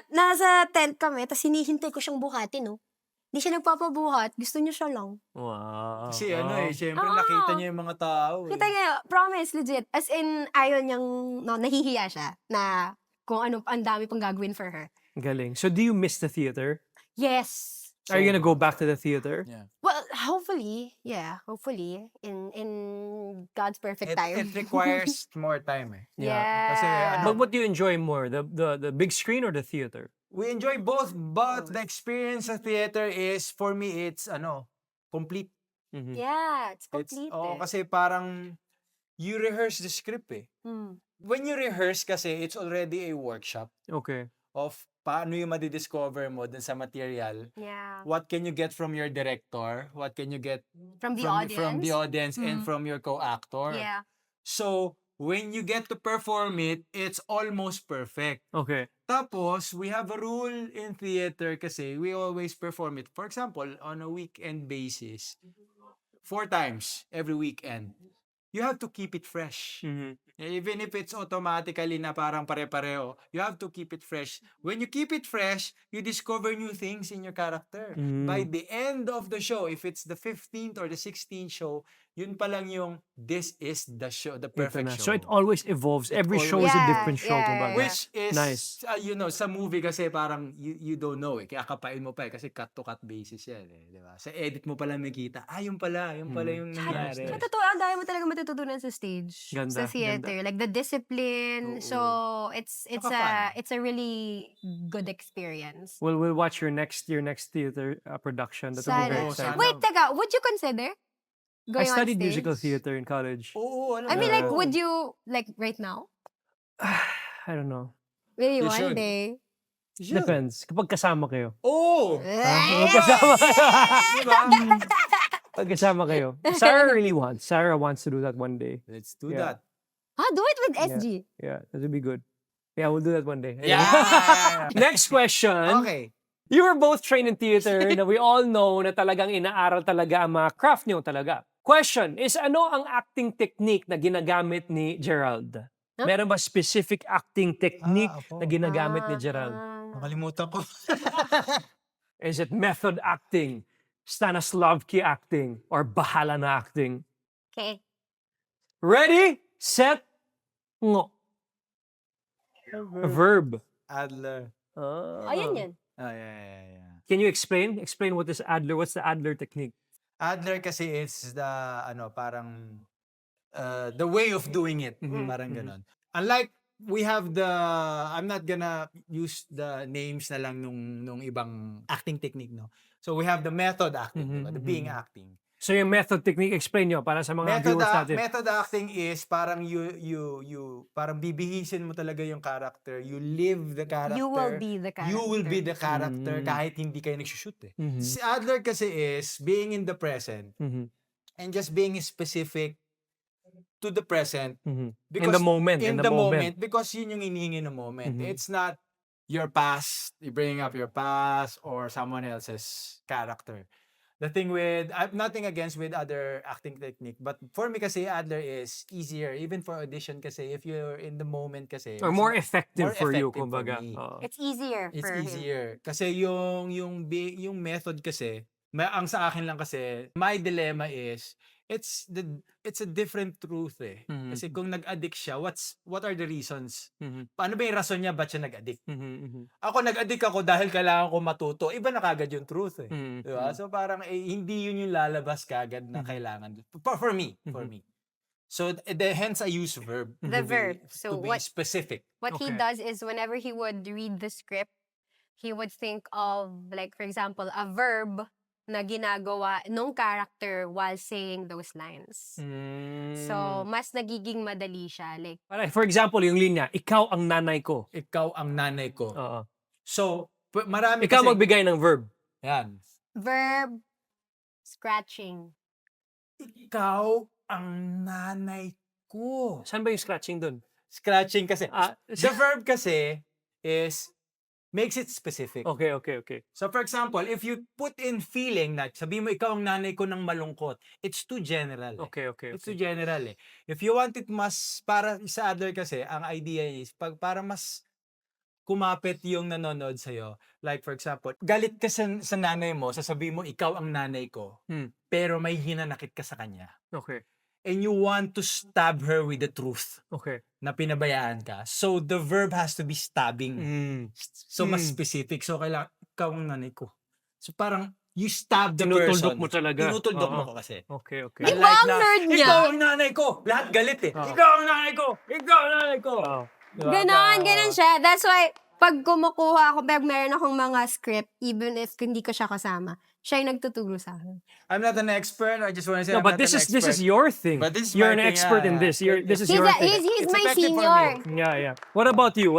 Speaker 6: Nasa tent kami, tas hinihintay ko siyang buhatin, no? Di siya nagpapabuhat. Gusto niya siya lang.
Speaker 5: Wow.
Speaker 4: Kasi syempre
Speaker 6: Oo.
Speaker 4: nakita niya yung mga tao.
Speaker 6: Kita niya, promise, legit. As in, ayaw niyang, nahihiya siya na kung ano, ang dami pang gagawin for her.
Speaker 5: Galing. So do you miss the theater?
Speaker 6: Yes.
Speaker 5: Are you gonna go back to the theater?
Speaker 4: Yeah.
Speaker 6: Well, hopefully, yeah, hopefully, in God's perfect time.
Speaker 4: It requires more time eh.
Speaker 6: Yeah.
Speaker 4: Kasi
Speaker 5: But what do you enjoy more? The big screen or the theater?
Speaker 4: we enjoy both, but the experience sa theater is, for me, it's complete.
Speaker 5: Mhm.
Speaker 6: Yeah, it's
Speaker 4: It's,
Speaker 6: complete.
Speaker 4: kasi parang you rehearse the script eh.
Speaker 6: Mm.
Speaker 4: When you rehearse kasi, it's already a workshop
Speaker 5: Okay.
Speaker 4: of paano yung madidiscover mo dun sa material.
Speaker 6: Yeah.
Speaker 4: What can you get from your director? What can you get
Speaker 6: From the
Speaker 4: from the
Speaker 6: audience.
Speaker 4: audience and from your co-actor?
Speaker 6: Yeah.
Speaker 4: So, when you get to perform it, it's almost perfect.
Speaker 5: Okay.
Speaker 4: Tapos, we have a rule in theater kasi we always perform it. For example, on a weekend basis, 4 times every weekend. You have to keep it fresh.
Speaker 5: Mhm.
Speaker 4: Even if it's automatically na parang pare-pareho, you have to keep it fresh. When you keep it fresh, you discover new things in your character. By the end of the show, if it's the 15th or the 16th show, yun pa lang yung this is the show, the
Speaker 5: Ito
Speaker 4: perfect
Speaker 5: na.
Speaker 4: show.
Speaker 5: So it always evolves. Every show is a
Speaker 6: Yeah,
Speaker 5: different show,
Speaker 6: yeah,
Speaker 5: kumbaga.
Speaker 6: yeah.
Speaker 4: Which is,
Speaker 5: Nice.
Speaker 4: sa movie kasi parang you don't know eh. Kaya kapain mo pa eh. Kasi cut-to-cut basis yan eh. Di ba? Sa edit mo pala makita, yun pala yung nangyari.
Speaker 6: Sa totoo, ang dami mo talaga matututunan sa stage,
Speaker 5: Ganda,
Speaker 6: sa theater. Like the discipline. So, it's a really good experience.
Speaker 5: We'll watch your next theater production. That will be very
Speaker 6: Sana.
Speaker 5: exciting.
Speaker 6: Wait, teka, would you consider
Speaker 5: I
Speaker 6: going on
Speaker 5: studied
Speaker 6: stage?
Speaker 5: musical theater in college.
Speaker 4: Oo, alam
Speaker 6: I mean,
Speaker 4: mo.
Speaker 6: like, would you, like, right now?
Speaker 5: I don't know.
Speaker 6: Maybe
Speaker 4: You
Speaker 6: one
Speaker 4: should.
Speaker 6: day.
Speaker 5: Depends. Kapag kasama kayo.
Speaker 4: Oo!
Speaker 5: Kapag kasama kayo. Pag kasama kayo. Sarah wants to do that one day.
Speaker 4: Let's do
Speaker 5: Yeah.
Speaker 4: that.
Speaker 6: Do it with SG.
Speaker 5: Yeah, that would be good. Yeah, we'll do that one day.
Speaker 4: Yeah!
Speaker 5: Next question.
Speaker 4: Okay.
Speaker 5: You were both trained in theater na we all know na talagang inaaral talaga ang mga craft niyo talaga. Question is, ano ang acting technique na ginagamit ni Gerald?
Speaker 6: Huh?
Speaker 5: Meron ba specific acting technique
Speaker 4: ako.
Speaker 5: na ginagamit ni Gerald?
Speaker 4: Nakalimutan ko.
Speaker 5: Is it method acting, Stanislavski acting, or bahala na acting?
Speaker 6: Okay.
Speaker 5: Ready, set, ngo. Verb.
Speaker 4: Adler.
Speaker 6: Ayun yan.
Speaker 4: Yeah.
Speaker 5: Can you explain? Explain what is Adler? What's the Adler technique?
Speaker 4: Adler kasi is the, parang, the way of doing it. Parang ganon. Unlike, we have I'm not gonna use the names na lang nung ibang acting technique, no? So we have the method acting, diba? The being acting.
Speaker 5: So yung method technique, explain nyo para sa mga viewers natin.
Speaker 4: Method acting is parang you parang bibihisin mo talaga yung character. You live the character.
Speaker 6: You will be the character.
Speaker 4: You will be the character kahit hindi kayo nagsushoot eh. Si Adler kasi is being in the present and just being specific to the present.
Speaker 5: In
Speaker 4: Because
Speaker 5: the moment.
Speaker 4: in the moment because yun yung inihingi ng moment. It's not your past, you bring up your past or someone else's character. The thing with, I've nothing against with other acting technique, but for me kasi Adler is easier, even for audition kasi, if you're in the moment kasi.
Speaker 5: Or
Speaker 4: it's
Speaker 5: more
Speaker 4: not-
Speaker 5: effective for you,
Speaker 4: effective for
Speaker 5: kumbaga.
Speaker 4: me.
Speaker 5: Oo.
Speaker 6: It's easier
Speaker 4: It's
Speaker 6: for him.
Speaker 4: easier. Kasi yung method kasi, ang sa akin lang kasi, my dilemma is, it's a different truth eh. Kasi kung nag-addict siya, what are the reasons? Paano ba yung rason niya ba't siya nag-addict? Ako nag-addict ako dahil kailangan ko matuto. Iba na kagad yung truth eh. Diba? So parang hindi yun yung lalabas kagad na kailangan. For me. So hence I use verb.
Speaker 6: The
Speaker 4: to
Speaker 6: verb.
Speaker 4: Be,
Speaker 6: So
Speaker 4: to be
Speaker 6: what-
Speaker 4: specific.
Speaker 6: What he
Speaker 5: Okay.
Speaker 6: does is whenever he would read the script, he would think of, like, for example, a verb na ginagawa nung character while saying those lines. So, mas nagiging madali siya. Like,
Speaker 5: Para, for example, yung linya, ikaw ang nanay ko.
Speaker 4: Ikaw ang nanay ko.
Speaker 5: Oo.
Speaker 4: So, marami
Speaker 5: Ikaw
Speaker 4: kasi.
Speaker 5: magbigay ng verb.
Speaker 4: Yan.
Speaker 6: verb, scratching.
Speaker 4: Ikaw ang nanay ko.
Speaker 5: Saan ba yung scratching dun?
Speaker 4: Scratching kasi.
Speaker 5: Ah,
Speaker 4: The verb kasi is makes it specific.
Speaker 5: Okay.
Speaker 4: So for example, if you put in feeling na sabi mo ikaw ang nanay ko ng malungkot, it's too general. Eh.
Speaker 5: Okay.
Speaker 4: It's too general eh. If you want it mas para sa other kasi, ang idea is para mas kumapit yung nanonood sa'yo. Like for example, galit ka sa nanay mo, sasabihin mo ikaw ang nanay ko, pero may hinanakit ka sa kanya.
Speaker 5: Okay.
Speaker 4: And you want to stab her with the truth
Speaker 5: Okay.
Speaker 4: na pinabayaan ka. So the verb has to be stabbing. So mas specific. So kailangan, ikaw ang nanay ko. So parang, you stab the person.
Speaker 5: Tinutuldok mo talaga.
Speaker 4: Tinutuldok mo
Speaker 5: Oo.
Speaker 4: ko kasi.
Speaker 5: Okay.
Speaker 6: Di ba ang nerd niya?
Speaker 4: Ikaw ang nanay ko. Lahat galit eh. Ikaw ang nanay ko. Ikaw ang nanay ko. Diba?
Speaker 6: Ganon siya. That's why, pag kumukuha ako, pag meron akong mga script, even if hindi ko siya kasama, siya yung nagtuturo sa akin.
Speaker 4: I'm not an expert. I just want to say
Speaker 5: No,
Speaker 4: I'm
Speaker 5: but
Speaker 4: not
Speaker 5: this
Speaker 4: an
Speaker 5: is
Speaker 4: expert.
Speaker 5: your thing.
Speaker 4: But this is
Speaker 5: You're
Speaker 4: my
Speaker 5: an
Speaker 4: thing,
Speaker 5: expert in
Speaker 4: yeah.
Speaker 5: this. This is
Speaker 6: He's,
Speaker 5: your thing.
Speaker 6: he's
Speaker 4: It's
Speaker 6: my
Speaker 4: effective for
Speaker 6: senior.
Speaker 4: me.
Speaker 5: Yeah. What about you?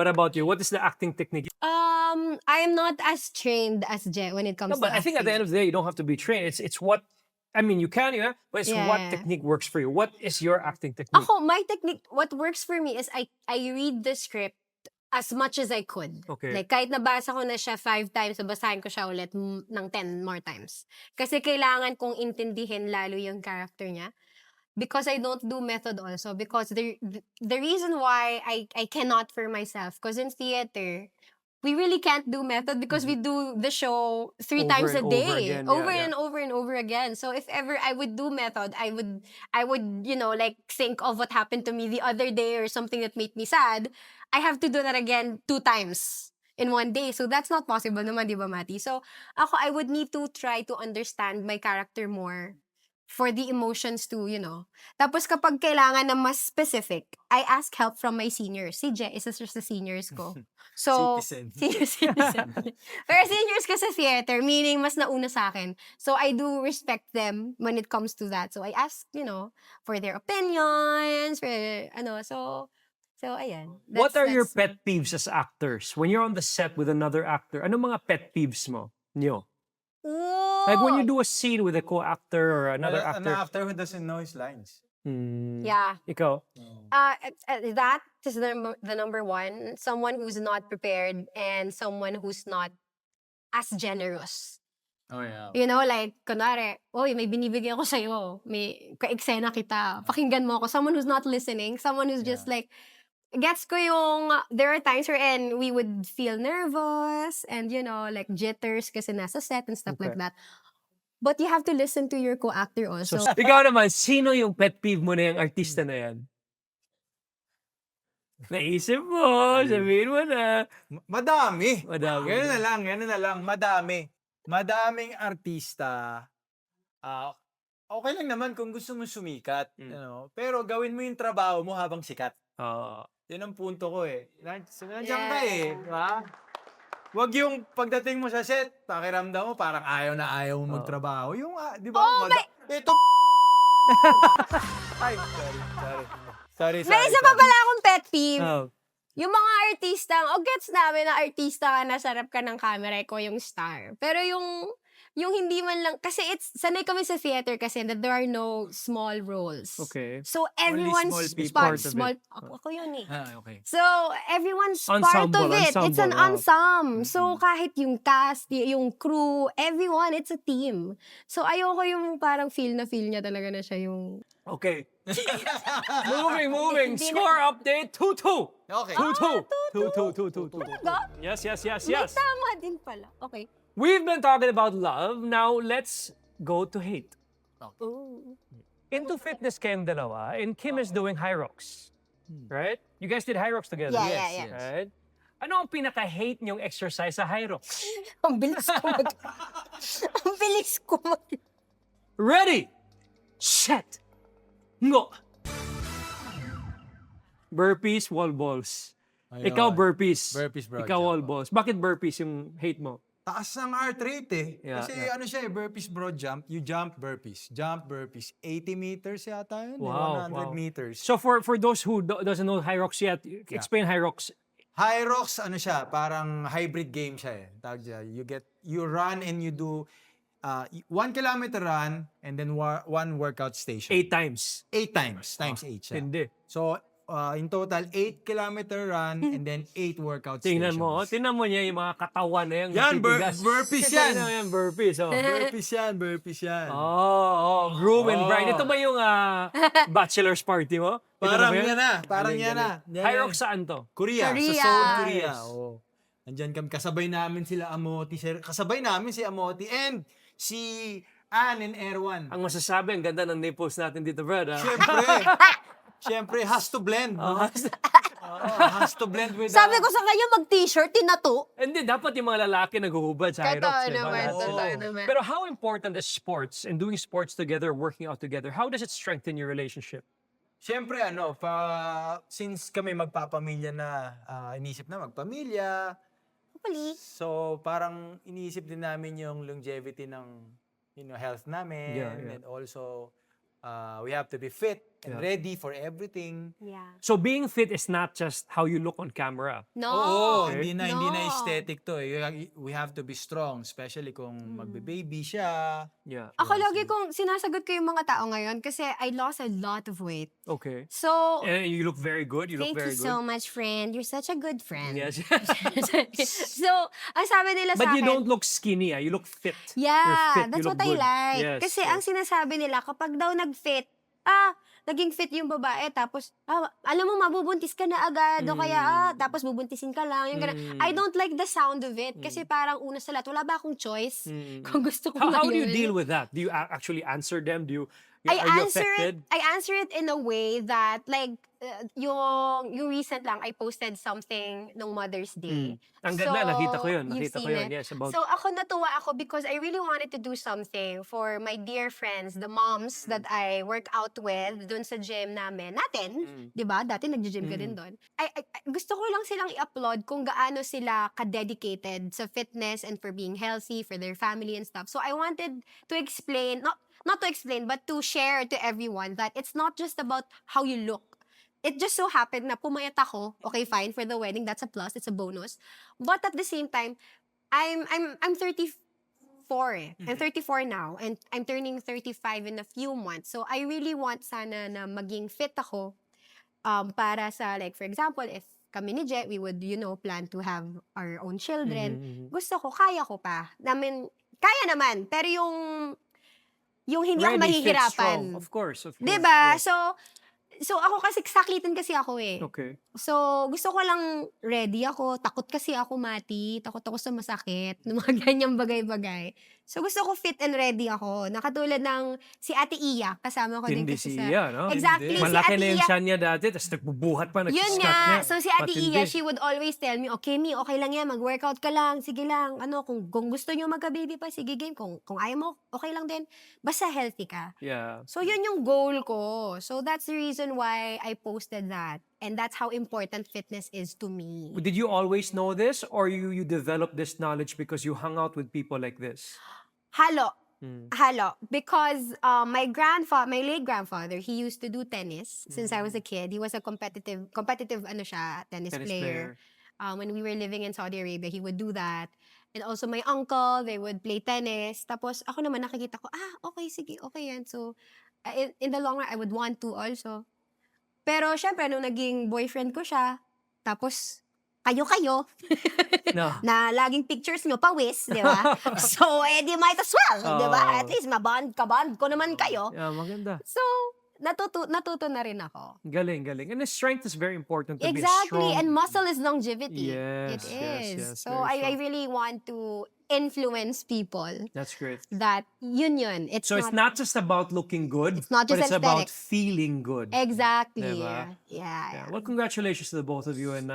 Speaker 5: What is the acting technique?
Speaker 6: I'm not as trained as Je when it comes
Speaker 5: No, but
Speaker 6: to
Speaker 5: I think at the end of the day, you don't have to be trained. It's what, I mean, you can, but it's what
Speaker 6: Yeah.
Speaker 5: technique works for you. What is your acting technique?
Speaker 6: Ako, my technique, what works for me is I read the script as much as I could.
Speaker 5: Okay.
Speaker 6: Like, kahit nabasa ko na siya 5 times, babasahin ko siya ulit ng 10 more times. Kasi kailangan kong intindihin lalo yung character niya. because I don't do method also. Because the reason why I cannot for myself, because in theater, we really can't do method because we do the show 3
Speaker 5: Over
Speaker 6: times a
Speaker 5: and over
Speaker 6: day,
Speaker 5: again,
Speaker 6: over
Speaker 5: yeah,
Speaker 6: and over and over again. So if ever I would do method, I would like think of what happened to me the other day or something that made me sad. I have to do that again 2 times in one day. So that's not possible naman, di ba, Mati? So ako, I would need to try to understand my character more for the emotions to, Tapos kapag kailangan na mas specific, I ask help from my seniors. Si Je, isa siya sa seniors ko. So,
Speaker 4: Citizen.
Speaker 6: senior citizen. Pero seniors ko sa theater, meaning mas nauna sa akin. So, I do respect them when it comes to that. So, I ask, for their opinions, for, so ayan.
Speaker 5: What are your
Speaker 6: that's-
Speaker 5: pet peeves as actors? When you're on the set with another actor, ano mga pet peeves mo? Nyo? Like when you do a scene with a co-actor or another
Speaker 4: An
Speaker 5: actor.
Speaker 4: actor who doesn't know his lines.
Speaker 6: Yeah.
Speaker 5: Ikaw?
Speaker 6: That is the number one. Someone who's not prepared and someone who's not as generous.
Speaker 4: Oh, yeah.
Speaker 6: Like, kunwari, may binibigyan ko sa'yo. May ka-eksena kita. Pakinggan mo ako. Someone who's not listening. Someone who's just like, gets ko yung, there are times wherein we would feel nervous and, like jitters kasi nasa set and stuff like
Speaker 5: Okay.
Speaker 6: that. But you have to listen to your co-actor also.
Speaker 5: So, ikaw naman, sino yung pet peeve mo na yung artista na yan? Naisip mo, sabihin mo na.
Speaker 4: Madami.
Speaker 5: Madami.
Speaker 4: Ganun na lang. Madaming artista. Okay lang naman kung gusto mo sumikat. Pero gawin mo yung trabaho mo habang sikat. Yun ang punto ko eh. Nandiyan ka eh. Diba? Wag yung pagdating mo sa set, pakiramdam mo parang ayaw na ayaw mo magtrabaho. Yung, di ba? Ito. Ay, sorry.
Speaker 6: May isa pa pala akong pet peeve.
Speaker 5: Oh.
Speaker 6: Yung mga artista, gets namin na artista ka, nasarap ka ng camera, ko yung star. Pero yung hindi man lang, kasi sanay kami sa theater kasi that there are no small roles.
Speaker 5: Okay.
Speaker 6: So everyone's
Speaker 4: small people.
Speaker 6: part,
Speaker 5: Part of
Speaker 6: small,
Speaker 5: it.
Speaker 6: ako yun eh.
Speaker 4: Okay.
Speaker 6: So, everyone's part
Speaker 5: Ensemble,
Speaker 6: of it. It's an
Speaker 5: ensemble,
Speaker 6: ensemble. So, kahit yung cast, yung crew, everyone, it's a team. So, ayoko yung parang feel niya talaga na siya yung...
Speaker 5: Okay. Moving.
Speaker 6: Hindi
Speaker 5: Score update, 2-2.
Speaker 4: Okay.
Speaker 5: 2-2.
Speaker 6: Talaga?
Speaker 5: Yes.
Speaker 6: May tama din pala. Okay.
Speaker 5: We've been talking about love. Now, let's go to hate.
Speaker 6: Ooh.
Speaker 5: Into fitness kayong dalawa, and Kim is doing high rocks. Right? You guys did high rocks together.
Speaker 6: Yeah.
Speaker 5: Right? Ano ang pinaka-hate niyong exercise sa high rocks?
Speaker 6: Ang bilis ko mag...
Speaker 5: Ready, set, go. Burpees, wall balls. Ikaw burpees.
Speaker 4: Burpees, bro.
Speaker 5: Ikaw wall balls. Bakit burpees yung hate mo?
Speaker 4: Taas ng heart rate eh.
Speaker 5: Yeah,
Speaker 4: Kasi
Speaker 5: yeah.
Speaker 4: ano siya eh, burpees broad jump. You jump burpees. 80 meters yata yun.
Speaker 5: Wow,
Speaker 4: 100 meters.
Speaker 5: So for those who doesn't know high rocks yet, explain high rocks.
Speaker 4: High rocks, ano siya, parang hybrid game siya eh. Tawag siya. You run and you do 1 kilometer run and then 1 workout station.
Speaker 5: 8 times.
Speaker 4: 8 times. Times 8 siya.
Speaker 5: Hindi.
Speaker 4: So, in total, 8 kilometer run and then 8 workout
Speaker 5: Tingnan
Speaker 4: stations.
Speaker 5: mo niya yung mga katawan na yan.
Speaker 4: Yan,
Speaker 5: natitigas.
Speaker 4: burpees yan.
Speaker 5: Tingnan mo yan, burpees. Oh.
Speaker 4: Burpees yan.
Speaker 5: Groom and bride. Ito ba yung bachelor's party mo? Ito
Speaker 4: Parang
Speaker 5: ba yun?
Speaker 4: yan na. Parang yan na.
Speaker 5: High rocks saan to?
Speaker 4: Korea.
Speaker 6: Korea.
Speaker 4: Sa Seoul, Korea.
Speaker 5: Yes.
Speaker 4: Oo. Nandyan kami. Kasabay namin sila Amoti. Kasabay namin si Amoti and si Ann and Erwan.
Speaker 5: Ang masasabi, ang ganda ng nipples natin dito, brad.
Speaker 4: Siyempre, has to blend. No? Has to blend with
Speaker 6: Sabi ko sa kanya, mag-t-shirt, tinato.
Speaker 5: Hindi, dapat yung mga lalaki naguhubad sa high rocks. Diba?
Speaker 6: Totoo naman.
Speaker 5: Pero how important is sports and doing sports together, working out together? How does it strengthen your relationship?
Speaker 4: Siyempre, since kami magpapamilya na, inisip na magpamilya,
Speaker 6: Hopefully.
Speaker 4: so parang iniisip din namin yung longevity ng health namin.
Speaker 5: Yeah.
Speaker 4: And also, we have to be fit and ready for everything.
Speaker 6: Yeah.
Speaker 5: So being fit is not just how you look on camera.
Speaker 6: No.
Speaker 4: Oo, hindi na
Speaker 6: No.
Speaker 4: aesthetic to. We have to be strong, especially kung magbe-baby siya.
Speaker 5: Yeah.
Speaker 6: Ako lagi kong sinasagot ko yung mga tao ngayon kasi I lost a lot of weight.
Speaker 5: Okay.
Speaker 6: So,
Speaker 5: And you look very good. You look
Speaker 6: thank
Speaker 5: very
Speaker 6: you
Speaker 5: good.
Speaker 6: so much, friend. You're such a good friend.
Speaker 5: Yes.
Speaker 6: So, ang sabi nila
Speaker 5: But
Speaker 6: sa
Speaker 5: you
Speaker 6: akin,
Speaker 5: don't look skinny. You look fit. You're
Speaker 6: yeah,
Speaker 5: fit.
Speaker 6: that's
Speaker 5: You
Speaker 6: what
Speaker 5: look
Speaker 6: I
Speaker 5: good.
Speaker 6: like.
Speaker 5: Yes,
Speaker 6: Kasi
Speaker 5: yes.
Speaker 6: ang sinasabi nila, kapag daw nag-fit, naging fit yung babae, tapos, alam mo, mabubuntis ka na agad, o kaya, tapos bubuntisin ka lang, yung ganun. I don't like the sound of it, kasi parang una sa lahat, wala ba akong choice kung gusto ko
Speaker 5: How do you
Speaker 6: ngayon?
Speaker 5: deal with that? Do you actually answer them? Are you affected?
Speaker 6: I answer it in a way that, like, yung recent lang, I posted something nung Mother's Day.
Speaker 5: Ang ganda, nakita ko yun.
Speaker 6: you've
Speaker 5: Nakita ko
Speaker 6: seen
Speaker 5: yun.
Speaker 6: it.
Speaker 5: Yes, about...
Speaker 6: So, natuwa ako because I really wanted to do something for my dear friends, the moms that I work out with dun sa gym natin. Di ba? Dati nag-gym ka din dun. Gusto ko lang silang i-upload kung gaano sila ka-dedicated sa fitness and for being healthy, for their family and stuff. So, I wanted to explain, not to explain, but to share to everyone that it's not just about how you look. It just so happened na pumayat ako. Okay, fine, for the wedding, that's a plus, it's a bonus. But at the same time, I'm 34 eh. I'm 34 now, and I'm turning 35 in a few months. So I really want sana na maging fit ako para sa, like, for example, if kami ni Jet, we would, plan to have our own children. Gusto ko, kaya ko pa. Kaya naman, pero yung hindi ako
Speaker 5: Ready, fit,
Speaker 6: mahihirapan.
Speaker 5: strong. Of course.
Speaker 6: Diba?
Speaker 5: Yes.
Speaker 6: So ako kasi, sakitin kasi ako eh.
Speaker 5: Okay.
Speaker 6: So, gusto ko lang ready ako. Takot kasi ako, Mati. Takot ako sa masakit. Ng mga ganyang bagay-bagay. So, gusto ko fit and ready ako. Nakatulad ng si Ate Iya. Kasama ko din
Speaker 5: Hindi
Speaker 6: kasi
Speaker 5: si
Speaker 6: sa...
Speaker 5: Iya, no?
Speaker 6: Exactly. Si
Speaker 5: Malaki
Speaker 6: Ate
Speaker 5: na yung
Speaker 6: Iya.
Speaker 5: tiyan niya dati, tapos nagbubuhat pa,
Speaker 6: Yun
Speaker 5: nag-scat
Speaker 6: nga.
Speaker 5: niya.
Speaker 6: So, si Ate
Speaker 5: Matindi.
Speaker 6: Iya, she would always tell me, okay, Mi, okay lang yan. Mag-workout ka lang. Sige lang. Kung gusto nyo magka-baby pa, sige game. Kung ayaw mo, okay lang din. Basta healthy ka.
Speaker 5: Yeah.
Speaker 6: So, yun yung goal ko. So, that's the reason why I posted that. And that's how important fitness is to me.
Speaker 5: Did you always know this, or you developed this knowledge because you hung out with people like this?
Speaker 6: Halo. Because my late grandfather, he used to do tennis since I was a kid. He was a competitive tennis player. When we were living in Saudi Arabia, he would do that. And also my uncle, they would play tennis. Tapos ako naman nakikita ko, okay, sige, okay yan. So, in the long run, I would want to also. Pero syempre, nung naging boyfriend ko siya, tapos kayo-kayo,
Speaker 5: No.
Speaker 6: na laging pictures nyo, pawis, di ba? So, di might as well, di ba? At least, kaband ko naman kayo.
Speaker 5: Yeah, maganda.
Speaker 6: So, natuto na rin ako.
Speaker 5: Galing. And the strength is very important to be
Speaker 6: Exactly,
Speaker 5: strong.
Speaker 6: and muscle is longevity.
Speaker 5: Yes,
Speaker 6: It is.
Speaker 5: yes,
Speaker 6: So,
Speaker 5: very
Speaker 6: I
Speaker 5: strong.
Speaker 6: really want to influence people
Speaker 5: That's great.
Speaker 6: that yun. It's
Speaker 5: So it's not just about looking good,
Speaker 6: It's not
Speaker 5: but
Speaker 6: just
Speaker 5: it's about
Speaker 6: aesthetic.
Speaker 5: feeling good.
Speaker 6: Exactly.
Speaker 5: Diba?
Speaker 6: Yeah.
Speaker 5: Well, congratulations to the both of you, and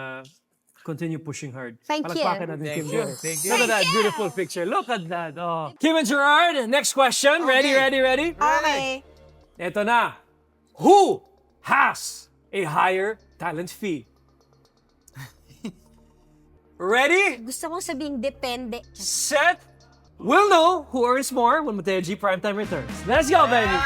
Speaker 5: continue pushing hard.
Speaker 6: Thank you.
Speaker 5: Palakpakan natin Kim Gerard.
Speaker 4: Thank you.
Speaker 5: Look at that beautiful picture. Look at that. Oh. Kim and Gerard, next question. Ready?
Speaker 6: Okay.
Speaker 5: Ito na. Who has a higher talent fee? Ready?
Speaker 6: Gusto kong sabing depende.
Speaker 5: Set. We'll know who earns more when Mateo G Primetime returns. Let's go, baby!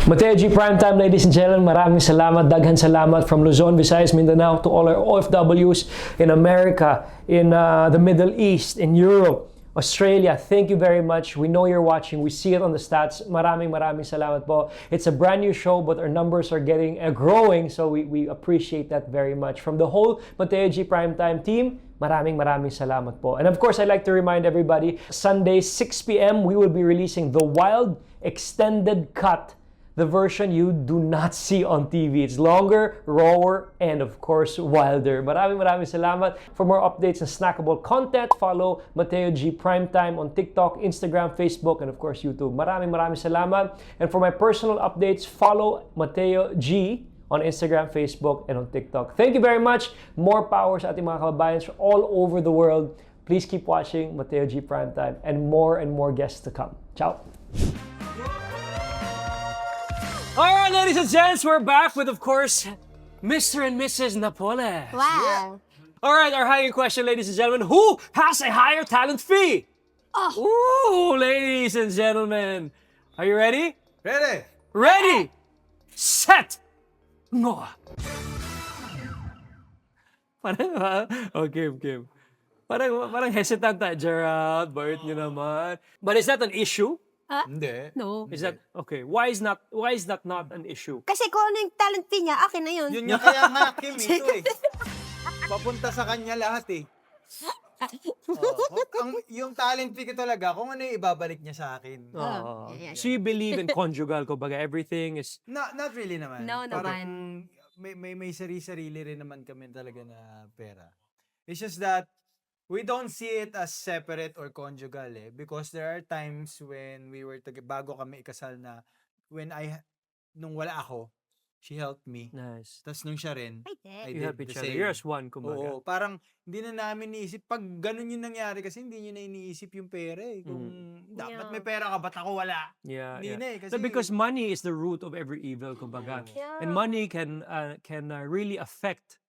Speaker 5: Mateo G Primetime, ladies and gentlemen, maraming salamat, daghan salamat from Luzon, Visayas, Mindanao to all our OFWs in America, in the Middle East, in Europe, Australia. Thank you very much. We know you're watching. We see it on the stats. Maraming salamat po. It's a brand new show, but our numbers are getting growing, so we appreciate that very much. From the whole Mateo G Primetime team, maraming salamat po. And of course, I'd like to remind everybody, Sunday, 6 p.m., we will be releasing The Wild Extended Cut, the version you do not see on TV. It's longer, rawer, and of course, wilder. Maraming salamat. For more updates and snackable content, follow Mateo G Primetime on TikTok, Instagram, Facebook, and of course, YouTube. Maraming salamat. And for my personal updates, follow Mateo G on Instagram, Facebook, and on TikTok. Thank you very much. More power sa ating mga kababayans all over the world. Please keep watching Mateo G Primetime and more guests to come. Ciao. All right, ladies and gents, we're back with, of course, Mr. and Mrs. Napoles.
Speaker 6: Wow.
Speaker 5: All right, our higher question, ladies and gentlemen. Who has a higher talent fee? Ooh, ladies and gentlemen. Are you ready?
Speaker 4: Ready?
Speaker 5: Ready, set, go. Kim. Parang hesitant tayo, Gerald. Bakit nyo naman? But is that an issue?
Speaker 4: Hindi.
Speaker 6: No.
Speaker 5: Is that okay? Why is that not an issue?
Speaker 6: Kasi kung ano yung talent fee niya, akin na yun.
Speaker 4: Yun nga kaya nga, Kim, ito eh. Papunta sa kanya lahat eh. Yung talent fee ko talaga, kung ano yung ibabalik niya sa akin.
Speaker 5: Oh.
Speaker 6: yeah, yeah.
Speaker 5: So you believe in conjugal, kumbaga everything is...
Speaker 4: Not really naman.
Speaker 6: No
Speaker 4: Parang may sarili-sarili rin naman kami talaga na pera. It's just that we don't see it as separate or conjugal because there are times when we were bago kami ikasal na nung wala ako, she helped me.
Speaker 5: Nice.
Speaker 4: Tapos nung siya rin,
Speaker 6: Ay, de.
Speaker 4: I
Speaker 5: You
Speaker 4: did
Speaker 5: help
Speaker 4: the
Speaker 5: each other.
Speaker 4: same.
Speaker 5: You're as one, kumbaga.
Speaker 4: Oo, parang hindi na namin iniisip. Pag ganun yung nangyari kasi hindi nyo na iniisip yung pera Kung dapat
Speaker 6: Yeah.
Speaker 4: may pera ka, ba't ako wala?
Speaker 5: Yeah,
Speaker 4: Hindi
Speaker 5: yeah.
Speaker 4: na kasi...
Speaker 5: So because money is the root of every evil, kumbaga.
Speaker 6: Yeah.
Speaker 5: And money can really affect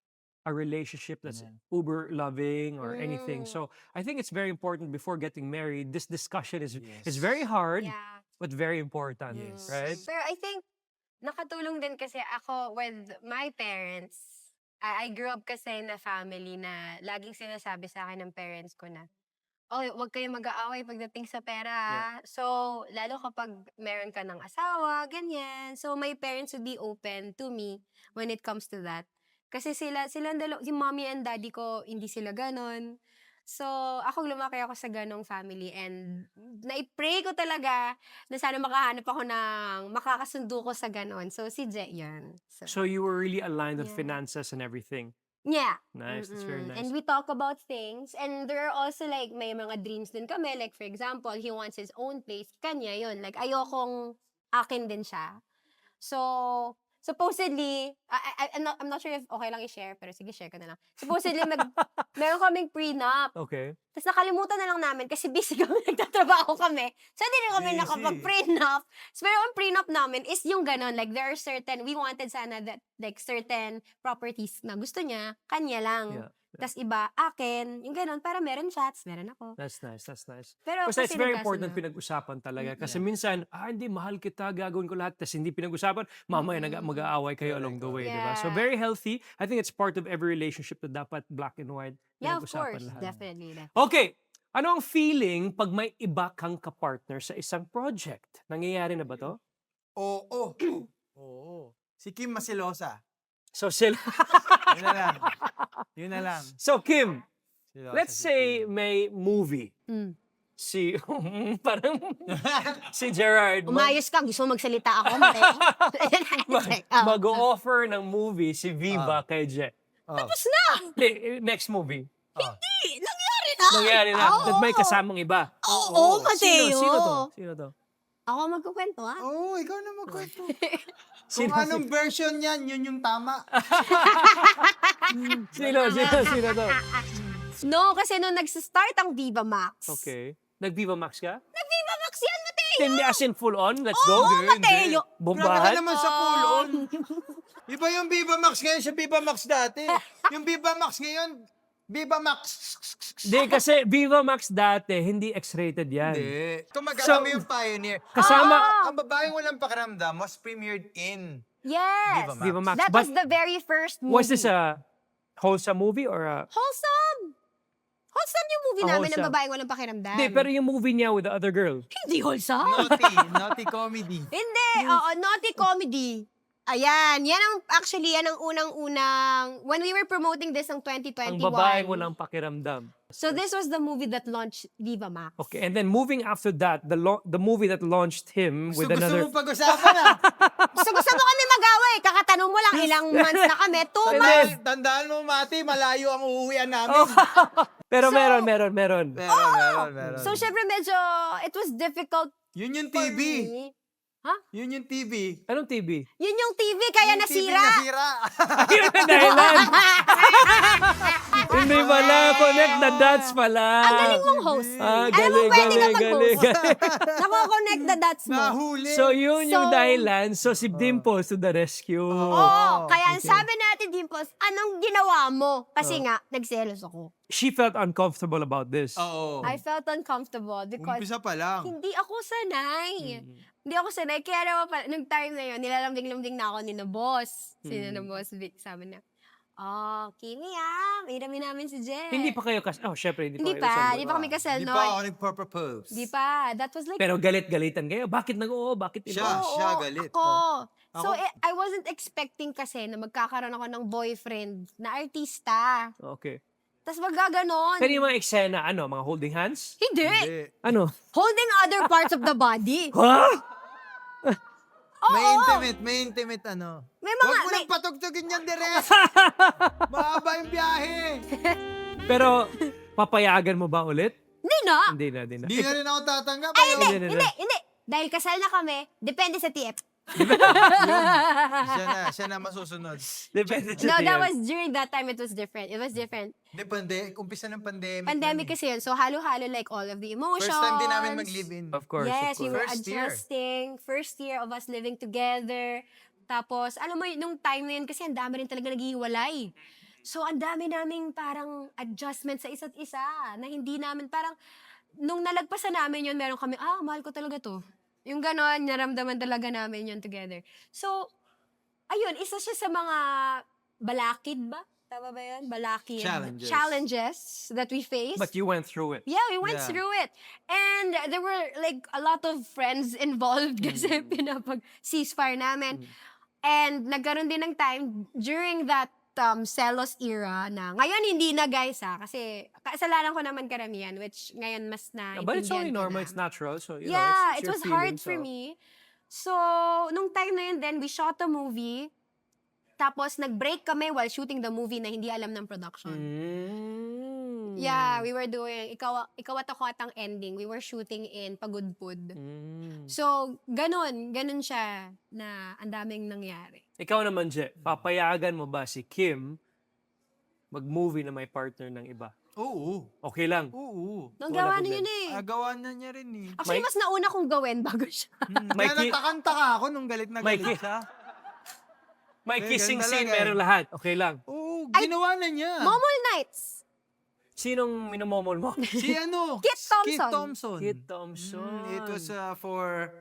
Speaker 5: a relationship that's uber loving or anything. So I think it's very important before getting married. This discussion is very hard,
Speaker 6: Yeah.
Speaker 5: but very important,
Speaker 4: Yes.
Speaker 5: right?
Speaker 6: Pero I think, nakatulong din kasi ako with my parents. I grew up kasi in a family na laging sinasabi sa akin ng parents ko na, oh, wag kayong mag-aaway pagdating sa pera. Ah." So, lalo kapag meron ka ng asawa, ganyan. So, my parents would be open to me when it comes to that. Kasi silang dalawa, si mommy and daddy ko, hindi sila ganon. So, ako lumaki ako sa ganong family and na-pray ko talaga na sana makahanap ako ng makakasundo ko sa ganon. So, si Je yun.
Speaker 5: So you were really aligned with
Speaker 6: Yeah.
Speaker 5: finances and everything.
Speaker 6: Yeah.
Speaker 5: Nice, that's very nice.
Speaker 6: And we talk about things. And there are also like, may mga dreams din kami. Like, for example, he wants his own place. Kanya yun. Like, ayokong akin din siya. So, supposedly, I'm not sure if okay lang i-share, pero sige, share ko na lang. Supposedly, meron kaming prenup.
Speaker 5: Okay.
Speaker 6: Tapos nakalimutan na lang namin kasi busy kami, nagtatrabaho kami. So, hindi na kami
Speaker 4: Busy.
Speaker 6: nakapag-prenup. So, pero ang prenup namin is yung ganon. Like, there are certain, we wanted sana that, like, certain properties na gusto niya, kanya lang.
Speaker 5: Yeah.
Speaker 6: Tapos iba, akin. Yung ganon, para meron shots, meron ako.
Speaker 5: That's nice, that's nice.
Speaker 6: Pero
Speaker 5: Basta it's
Speaker 6: kasi
Speaker 5: very
Speaker 6: nagkasunod.
Speaker 5: important pinag-usapan talaga. Kasi minsan, hindi, mahal kita, gagawin ko lahat. Tapos hindi pinag-usapan, mamaya mag-aaway kayo along the way, di ba? So
Speaker 6: Yeah.
Speaker 5: very healthy. I think it's part of every relationship na dapat black and white.
Speaker 6: Yeah, of
Speaker 5: pinag-usapan
Speaker 6: course.
Speaker 5: lahat.
Speaker 6: Definitely.
Speaker 5: Okay. Ano ang feeling pag may iba kang kapartner sa isang project? Nangyayari na ba to?
Speaker 4: Oo. Oo. Si Kim Masilosa.
Speaker 5: So sila...
Speaker 4: Yun na lang. Yun na lang.
Speaker 5: So Kim,
Speaker 4: Silosa
Speaker 5: let's
Speaker 4: si
Speaker 5: say
Speaker 4: Kim.
Speaker 5: may movie.
Speaker 6: Mm.
Speaker 5: Si... parang... si Gerard.
Speaker 6: Umayos ka, gusto mo magsalita ako.
Speaker 5: Mag-o-offer ng movie si Viva kay Je.
Speaker 6: Tapos na!
Speaker 5: Next movie.
Speaker 6: Nangyari na!
Speaker 5: Nangyari na.
Speaker 6: Oo.
Speaker 5: At may kasamang iba.
Speaker 6: Oo, Mateo.
Speaker 5: Sino to? Sino to?
Speaker 6: Ako magkukwento, ha?
Speaker 4: Oo, ikaw na magkwento. Kung
Speaker 5: Sino,
Speaker 4: anong version yan, yun yung tama.
Speaker 5: sino to?
Speaker 6: No, kasi nung nag-start ang Viva Max.
Speaker 5: Okay. Nag-Viva Max ka?
Speaker 6: Nag-Viva Max yan, Mateo!
Speaker 5: Hindi, as in full on? Let's go.
Speaker 6: Oo, Mateo!
Speaker 4: Grabe ka
Speaker 5: Bombahan?
Speaker 4: naman sa full-on. Iba yung Viva Max ngayon sa Viva Max dati. Yung Viva Max ngayon, Viva Max.
Speaker 5: Hindi, kasi Viva Max dati, hindi X-rated yan.
Speaker 4: Hindi. Kung
Speaker 5: So,
Speaker 4: magkakami yung Pioneer.
Speaker 5: Kasama,
Speaker 4: Ang babaeng walang pakiramdam was premiered in
Speaker 6: Yes!
Speaker 4: Viva Max.
Speaker 5: Viva Max.
Speaker 6: That
Speaker 5: But
Speaker 6: was the very first movie.
Speaker 5: was this a wholesome movie or a...
Speaker 6: Wholesome! Wholesome yung movie namin ng
Speaker 5: wholesome.
Speaker 6: babaeng walang pakiramdam.
Speaker 5: Hindi, pero yung movie niya with the other girl.
Speaker 6: Hindi wholesome.
Speaker 4: Naughty comedy.
Speaker 6: Hindi, oo, naughty comedy. Ayan, yan ang unang-unang, when we were promoting this ng 2021.
Speaker 5: Ang babaeng walang pakiramdam.
Speaker 6: So this was the movie that launched Viva Max.
Speaker 5: Okay, and then moving after that, the movie that launched him with
Speaker 4: Gusto
Speaker 5: another...
Speaker 4: mo pag-usapan
Speaker 6: Gusto mo kami mag-away, kakatanong mo lang ilang months na kami, 2
Speaker 5: Hindi.
Speaker 6: months.
Speaker 4: Tandaan mo, Mati, malayo ang uuwian namin.
Speaker 5: Pero
Speaker 6: So-
Speaker 5: meron.
Speaker 4: Meron.
Speaker 6: So syempre medyo, it was difficult
Speaker 4: Yun yung
Speaker 6: for
Speaker 4: TV.
Speaker 6: me.
Speaker 4: Yun yung TV.
Speaker 5: Anong TV?
Speaker 6: Yun yung TV, kaya
Speaker 4: Yung TV
Speaker 6: nasira.
Speaker 4: nasira.
Speaker 5: Yun ang dahilan. Hindi pala. Connect the dots pala.
Speaker 6: Ang galing mong host.
Speaker 5: Ah,
Speaker 6: Alam mo, pwede ka
Speaker 5: galing.
Speaker 6: mag-host. Nako-connect the dots mo.
Speaker 4: Nahuli.
Speaker 5: So, yun yung
Speaker 6: So-
Speaker 5: dahilan. So, si Dimples to the rescue.
Speaker 6: Oo, kaya ang sabi natin, Dimples, anong ginawa mo? Kasi nga, nagselos ako.
Speaker 5: She felt uncomfortable about this.
Speaker 4: Oo.
Speaker 6: I felt uncomfortable because
Speaker 4: Umpisa pa lang.
Speaker 6: hindi ako sanay. Hindi ako sanay. Kaya naman pala, nung time na yun, nilalambing-lambing na ako ni na boss. Sino na boss Vic, sabi niya, Kimi may namin si Jen.
Speaker 5: Hindi pa kayo syempre, hindi
Speaker 6: Hindi
Speaker 5: pa kayo
Speaker 6: pa,
Speaker 5: kasal.
Speaker 6: hindi pa kami kasal
Speaker 4: Hindi
Speaker 6: noon.
Speaker 4: pa ako nagpropose.
Speaker 6: Hindi pa. That was like,
Speaker 5: Pero galit-galitan kayo. Bakit nag-oo? Bakit iba?
Speaker 4: Siya galit.
Speaker 6: Ako. So,
Speaker 4: Ako-
Speaker 6: I wasn't expecting kasi na magkakaroon ako ng boyfriend na artista.
Speaker 5: Okay.
Speaker 6: Tapos magaganon.
Speaker 5: Pero yung mga eksena, ano, mga holding hands?
Speaker 6: Hindi.
Speaker 5: Ano?
Speaker 6: Holding other parts of the body.
Speaker 5: Ha?
Speaker 4: May intimate ano.
Speaker 6: May mga-
Speaker 4: Huwag mo
Speaker 6: may-
Speaker 4: nang patugtugin yan, Direk. Mahaba yung biyahe.
Speaker 5: Pero, papayagan mo ba ulit?
Speaker 6: Hindi na.
Speaker 5: Hindi na.
Speaker 4: Hindi na rin ako tatanggap.
Speaker 6: Ay,
Speaker 4: Ayaw.
Speaker 6: hindi. Dahil kasal na kami, depende sa TF.
Speaker 4: Siya na masusunod.
Speaker 5: Depende sa
Speaker 6: No, that
Speaker 5: TM.
Speaker 6: was during that time, it was different. It was different.
Speaker 4: Umpisa ng pandemic.
Speaker 6: Pandemic
Speaker 4: nun
Speaker 6: kasi yun. So, halo-halo like all of the emotions.
Speaker 4: First time din namin mag-live-in.
Speaker 5: Of course,
Speaker 6: Yes,
Speaker 5: of
Speaker 6: we
Speaker 5: course.
Speaker 6: were
Speaker 4: First year.
Speaker 6: adjusting. First year of us living together. Tapos, alam mo, nung time na yun, kasi ang dami rin talaga naghihiwalay. So, ang dami naming parang adjustment sa isa't isa. Na hindi namin parang, nung nalagpasan namin yun, meron kami, mahal ko talaga to. Yung ganon, naramdaman talaga namin yun together. So, ayun, isa siya sa mga balakid ba? Tama ba yun? Balakid. Challenges that we face.
Speaker 5: But you went through it.
Speaker 6: Yeah, we went
Speaker 4: Yeah.
Speaker 6: through it. And there were like a lot of friends involved kasi pinapag-ceasefire namin. And nagkaroon din ng time during that Celos era na ngayon hindi na guys kasi kasalanan ko naman karamihan which ngayon mas na
Speaker 5: But it's only normal, it's natural. So, you know,
Speaker 6: yeah,
Speaker 5: it's
Speaker 6: it
Speaker 5: your
Speaker 6: was hard
Speaker 5: feeling,
Speaker 6: for
Speaker 5: so-
Speaker 6: me. So, nung time na yun then we shot a movie. Tapos nag-break kami while shooting the movie na hindi alam ng production.
Speaker 5: Mm.
Speaker 6: Yeah, we were doing, ikaw at ako at ang ending, we were shooting in Pagudpud.
Speaker 5: Mm.
Speaker 6: So, ganun siya na ang daming nangyari.
Speaker 5: Ikaw naman, Je, papayagan mo ba si Kim mag-movie na may partner ng iba?
Speaker 4: Oo.
Speaker 5: Okay lang.
Speaker 4: Oo.
Speaker 6: Nung
Speaker 5: Wala
Speaker 6: gawa na
Speaker 5: problema.
Speaker 6: yun eh.
Speaker 4: Gawa na niya rin eh.
Speaker 6: Actually, mas nauna kong gawin bago siya.
Speaker 5: May
Speaker 4: Kaya
Speaker 5: ki-
Speaker 4: nagtakanta ako nung galit na
Speaker 5: May
Speaker 4: galit
Speaker 5: ki-
Speaker 4: siya.
Speaker 5: May
Speaker 4: Eh,
Speaker 5: kissing
Speaker 4: ganun
Speaker 5: scene,
Speaker 4: talaga eh.
Speaker 5: meron lahat. Okay lang.
Speaker 4: Oo, ginawa na niya.
Speaker 6: Momol Nights.
Speaker 5: Sinong minomomol mo?
Speaker 4: Si ano?
Speaker 6: Kit Thompson.
Speaker 4: Kit Thompson.
Speaker 5: Kit Thompson.
Speaker 4: It was for,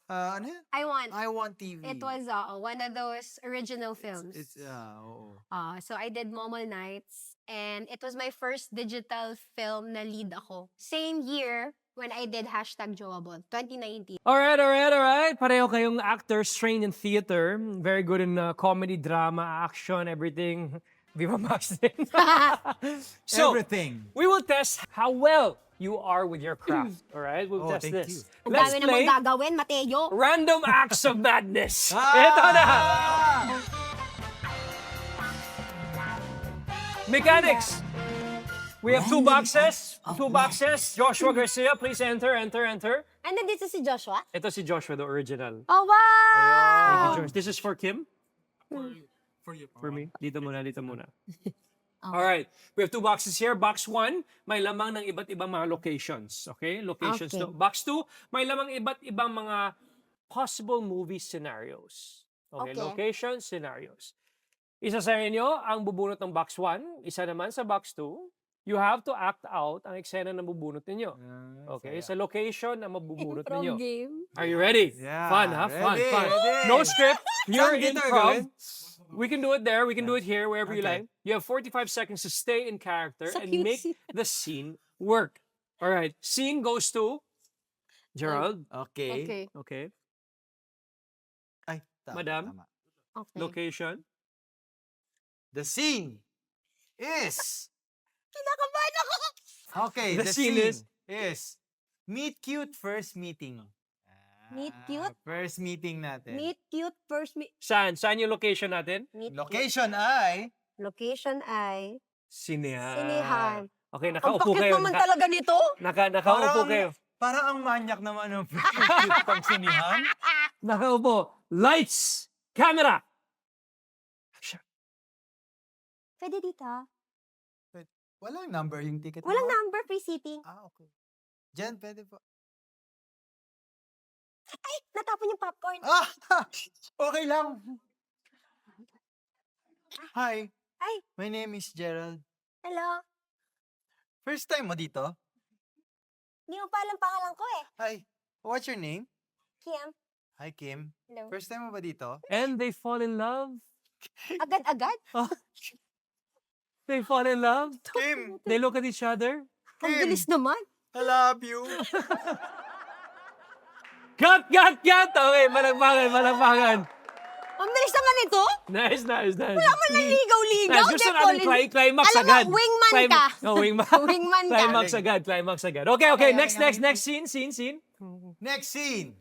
Speaker 4: ano yan?
Speaker 6: I Want
Speaker 4: TV.
Speaker 6: It was one of those original films.
Speaker 4: Oo.
Speaker 6: So I did Momol Nights and it was my first digital film na lead ako. Same year when I did #Joabot, 2019.
Speaker 5: Alright. Pareho kayong actors trained in theater. Very good in comedy, drama, action, everything. Viva Max din. So,
Speaker 4: Everything.
Speaker 5: we will test how well you are with your craft. Alright? We'll test
Speaker 4: thank
Speaker 5: this.
Speaker 4: you.
Speaker 6: Ang
Speaker 5: Let's
Speaker 6: dami namang
Speaker 5: play
Speaker 6: gagawin, Mateo.
Speaker 5: Random Acts of Madness. Ito na. Mechanics. We have two boxes. Joshua Garcia, please enter.
Speaker 6: And nandito si Joshua.
Speaker 5: Ito si Joshua, the original.
Speaker 6: Oh, wow!
Speaker 5: Thank you, Josh. This is for Kim? For you. For me? Dito muna. Alright. We have two boxes here. Box 1, may lamang ng iba't ibang mga locations. Okay? Locations.
Speaker 6: Okay.
Speaker 5: To. Box 2, may lamang iba't ibang mga possible movie scenarios. Okay?
Speaker 6: Okay.
Speaker 5: Locations, scenarios. Isa sa inyo ang bubunot ng box 1. Isa naman sa box 2. You have to act out ang eksena na bubunot ninyo. Okay? Sa location na mabubunot
Speaker 6: Improv
Speaker 5: ninyo.
Speaker 6: game.
Speaker 5: Are you ready?
Speaker 4: Yeah,
Speaker 5: Fun, ha? Fun.
Speaker 4: ready.
Speaker 5: No script. Pure
Speaker 4: Saan kita
Speaker 5: improv.
Speaker 4: gawin?
Speaker 5: We can do it there. We can do it here, wherever you
Speaker 4: Okay.
Speaker 5: like. You have 45 seconds to stay in character
Speaker 6: Sa
Speaker 5: and make
Speaker 6: QC.
Speaker 5: the scene work. All right. Scene goes to Gerald.
Speaker 4: Okay.
Speaker 5: Okay.
Speaker 4: Ay, tama,
Speaker 5: Madam?
Speaker 4: tama.
Speaker 6: Okay.
Speaker 5: Location.
Speaker 4: The scene is...
Speaker 6: Kinakabahan ako!
Speaker 4: Okay,
Speaker 5: The
Speaker 4: the
Speaker 5: scene
Speaker 4: scene is meet cute first meeting.
Speaker 6: Meet cute?
Speaker 4: First meeting natin.
Speaker 6: Meet cute first meet.
Speaker 5: Saan? Saan yung location natin?
Speaker 6: Meet
Speaker 4: Location ay...
Speaker 6: Location ay
Speaker 5: Sinehan.
Speaker 6: Sinihan.
Speaker 5: Okay,
Speaker 6: Ang
Speaker 5: nakaupo
Speaker 6: pakit
Speaker 5: kayo.
Speaker 6: naman talaga nito.
Speaker 5: Nakaupo kayo.
Speaker 4: Parang ang manyak naman ng cute pang sinihan.
Speaker 5: Nakaupo. Lights. Camera. Action.
Speaker 6: Pwede dito.
Speaker 4: Walang number yung ticket.
Speaker 6: Walang
Speaker 4: mo?
Speaker 6: number, free seating.
Speaker 4: Okay. Jen, pwede po.
Speaker 6: Ay, natapon yung popcorn.
Speaker 4: Okay lang. Hi.
Speaker 6: Hi.
Speaker 4: My name is Gerald.
Speaker 6: Hello.
Speaker 4: First time mo dito?
Speaker 6: Hindi mo pa alam pangalan ko eh.
Speaker 4: Hi. What's your name?
Speaker 6: Kim.
Speaker 4: Hi, Kim.
Speaker 6: Hello.
Speaker 4: First time mo ba dito?
Speaker 5: And they fall in love.
Speaker 6: Agad-agad?
Speaker 5: They fall in love.
Speaker 4: Kim!
Speaker 5: They look at each other.
Speaker 6: Ang bilis naman.
Speaker 4: I love you.
Speaker 5: Cut! Okay, malagpagan.
Speaker 6: Ang bilis naman ito.
Speaker 5: Nice.
Speaker 6: Wala mo lang ligaw-ligaw.
Speaker 5: Nice. Gusto natin climax
Speaker 6: Alam mo,
Speaker 5: agad.
Speaker 6: wingman ka.
Speaker 5: Wingman.
Speaker 6: Wingman ka.
Speaker 5: Climax agad. Okay. Next scene.
Speaker 4: Next scene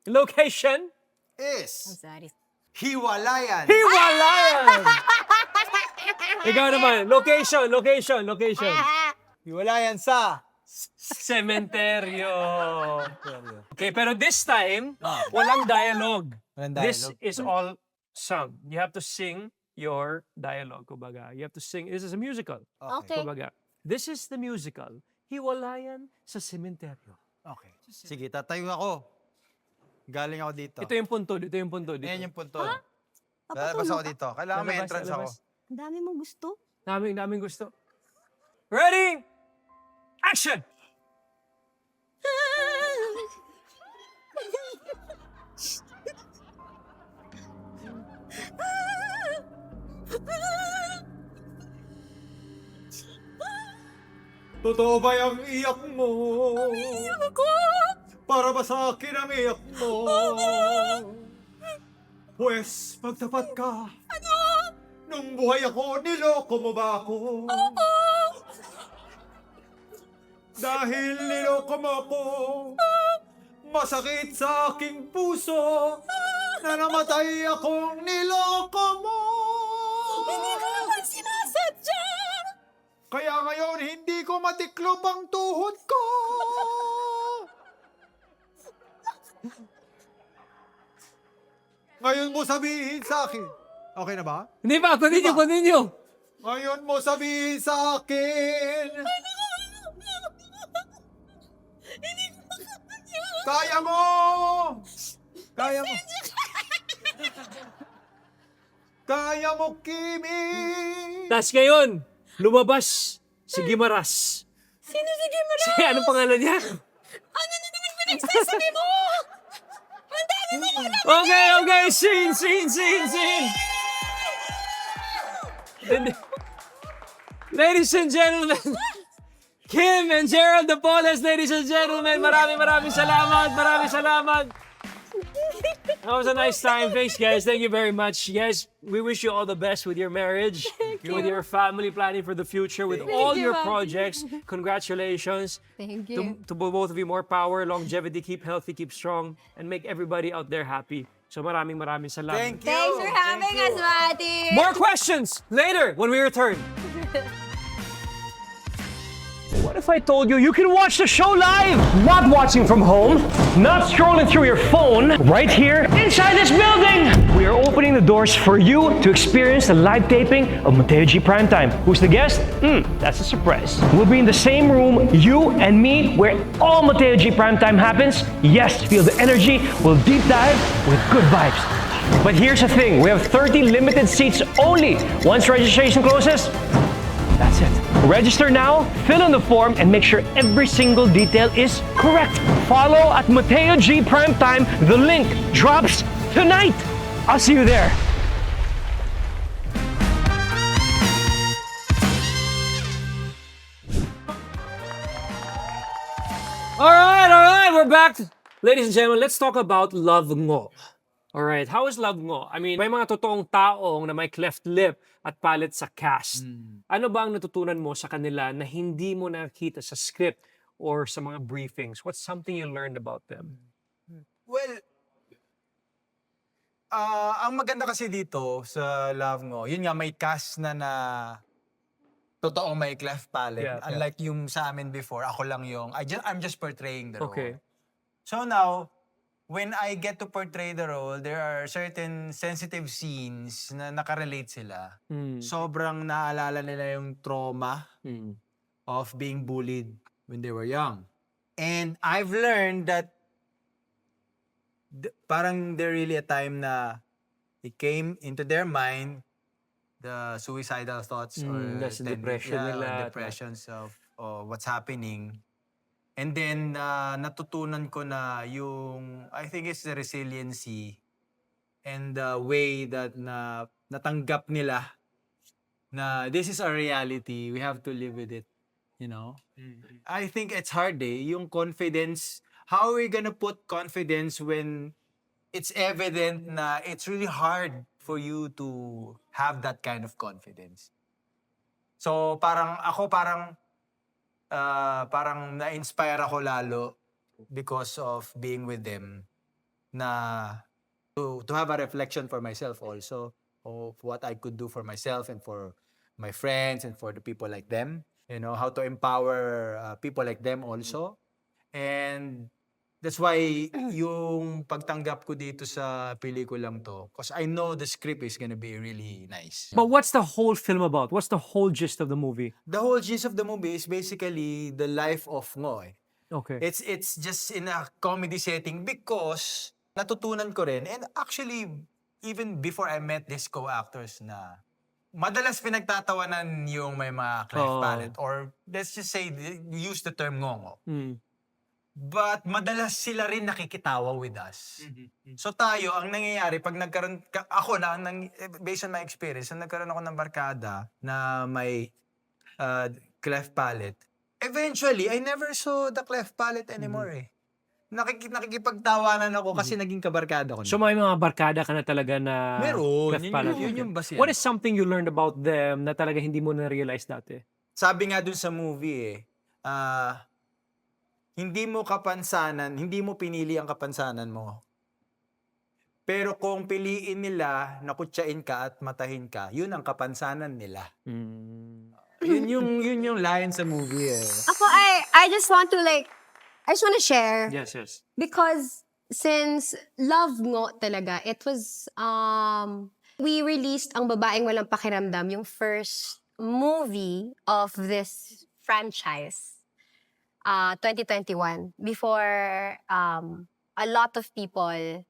Speaker 5: Location.
Speaker 6: I'm
Speaker 4: is
Speaker 6: sorry.
Speaker 4: Hiwalayan.
Speaker 5: Hiwalayan! Ikaw naman. Location.
Speaker 4: Hiwalayan sa
Speaker 5: Cementerio. Okay, pero this time, walang dialogue.
Speaker 4: Walang
Speaker 5: This
Speaker 4: dialogue.
Speaker 5: is all sung. You have to sing your dialogue, kumbaga. You have to sing. This is a musical,
Speaker 6: Okay.
Speaker 5: kumbaga. This is the musical. Hiwalayan sa Cementerio.
Speaker 4: Okay. Sige, tatayo ako. Galing ako dito.
Speaker 5: Ito yung puntod.
Speaker 4: Ayan yung punto. Lalabas
Speaker 6: Papatulog
Speaker 4: ako
Speaker 6: ka?
Speaker 4: dito. Kailangan may
Speaker 5: Lalabas,
Speaker 4: entrance ako.
Speaker 5: lalabas.
Speaker 6: Ang dami mong gusto.
Speaker 5: Daming gusto. Ready? Action!
Speaker 4: Totoo ba yung iyak mo?
Speaker 6: Ako!
Speaker 4: Para ba sa akin ang iyak mo? Pwes, magtapat ka.
Speaker 6: Ano?
Speaker 4: Nung buhay ako, niloko mo ba ako?
Speaker 6: Oo!
Speaker 4: Dahil niloko mo ako. Masakit sa aking puso na namatay akong niloko mo.
Speaker 6: Hindi ko naman sinasadya!
Speaker 4: Kaya ngayon, hindi ko matiklop ang tuhod ko. Ngayon mo sabihin sa akin. Okay na ba?
Speaker 5: Hindi pa, continue.
Speaker 4: Ngayon mo sabihin sa akin. Kaya mo! Kaya mo! Kaya mo, Kimi!
Speaker 5: Tapos ngayon, lumabas si Gimaras.
Speaker 6: Sino si Gimara?
Speaker 5: Anong pangalan niya?
Speaker 6: Ano na naman pinagsasabi mo? Ang dami mo wala!
Speaker 5: Okay, scene. Ladies and gentlemen, Kim and Gerald Napoles, ladies and gentlemen, maraming salamat. That was a nice time. Thanks, guys. Thank you very much. Guys, we wish you all the best with your marriage, with your family planning for the future, with all
Speaker 6: you,
Speaker 5: your
Speaker 6: Mami.
Speaker 5: projects. Congratulations.
Speaker 6: Thank
Speaker 5: To both of you, more power, longevity, keep healthy, keep strong, and make everybody out there happy. So maraming salamat.
Speaker 4: Thank you!
Speaker 6: Thanks for having us, Mati!
Speaker 5: More questions later when we return. What if I told you can watch the show live? Not watching from home, not scrolling through your phone, right here inside this building. We are opening the doors for you to experience the live taping of Mateo G Primetime. Who's the guest? That's a surprise. We'll be in the same room, you and me, where all Mateo G Primetime happens. Yes, feel the energy. We'll deep dive with good vibes. But here's the thing, we have 30 limited seats only. Once registration closes, that's it. Register now, fill in the form, and make sure every single detail is correct. Follow at Mateo G Primetime. The link drops tonight. I'll see you there. All right, we're back. Ladies and gentlemen, let's talk about Love Ngo. All right, how is Love Ngo? I mean, may mga totoong taong na may cleft lip at palate sa cast. Ano ba ang natutunan mo sa kanila na hindi mo nakita sa script or sa mga briefings? What's something you learned about them?
Speaker 4: Well, ang maganda kasi dito sa Love Ngo, yun nga may cast na totoong may cleft palate.
Speaker 5: Yeah, yeah.
Speaker 4: Unlike yung sa amin before, ako lang yung, I'm just portraying the role.
Speaker 5: Okay.
Speaker 4: So now, when I get to portray the role, there are certain sensitive scenes na nakarelate sila. Sobrang naalala nila yung trauma of being bullied when they were young. And I've learned that parang there really a time na it came into their mind the suicidal thoughts or
Speaker 5: that's the depression nila.
Speaker 4: depressions of what's happening. And then, natutunan ko na yung, I think it's the resiliency and the way that natanggap nila na this is our reality, we have to live with it, you know? I think it's hard yung confidence, how are we gonna put confidence when it's evident na it's really hard for you to have that kind of confidence. So parang na-inspire ako lalo because of being with them na to have a reflection for myself also of what I could do for myself and for my friends and for the people like them. You know, how to empower people like them also. And that's why yung pagtanggap ko dito sa pelikulang to, because I know the script is gonna be really nice.
Speaker 5: But what's the whole film about? What's the whole gist of the movie?
Speaker 4: The whole gist of the movie is basically the life of Ngo.
Speaker 5: Okay.
Speaker 4: It's just in a comedy setting because natutunan ko rin, and actually even before I met these co-actors na madalas pinagtatawanan yung may mga cleft palate or let's just say use the term ngongo. But madalas sila rin nakikitawa with us. So tayo, ang nangyayari, pag nagkaroon, ako na, based on my experience, nagkaroon ako ng barkada na may cleft palate, eventually, I never saw the cleft palate anymore eh. Nakikipagtawanan ako kasi naging kabarkada ko na.
Speaker 5: So may mga barkada ka na talaga na
Speaker 4: Meron.
Speaker 5: cleft palate.
Speaker 4: Yun yung basihan.
Speaker 5: What is something you learned about them na talaga hindi mo na-realize dati?
Speaker 4: Sabi nga dun sa movie hindi mo pinili ang kapansanan mo. Pero kung piliin nila na kutsain ka at matahin ka, yun ang kapansanan nila. Yun yung line sa movie eh.
Speaker 6: Ako, I just want to share.
Speaker 5: Yes.
Speaker 6: Because since Love Ngo talaga, it was, we released Ang Babaeng Walang Pakiramdam, yung first movie of this franchise, 2021. Before a lot of people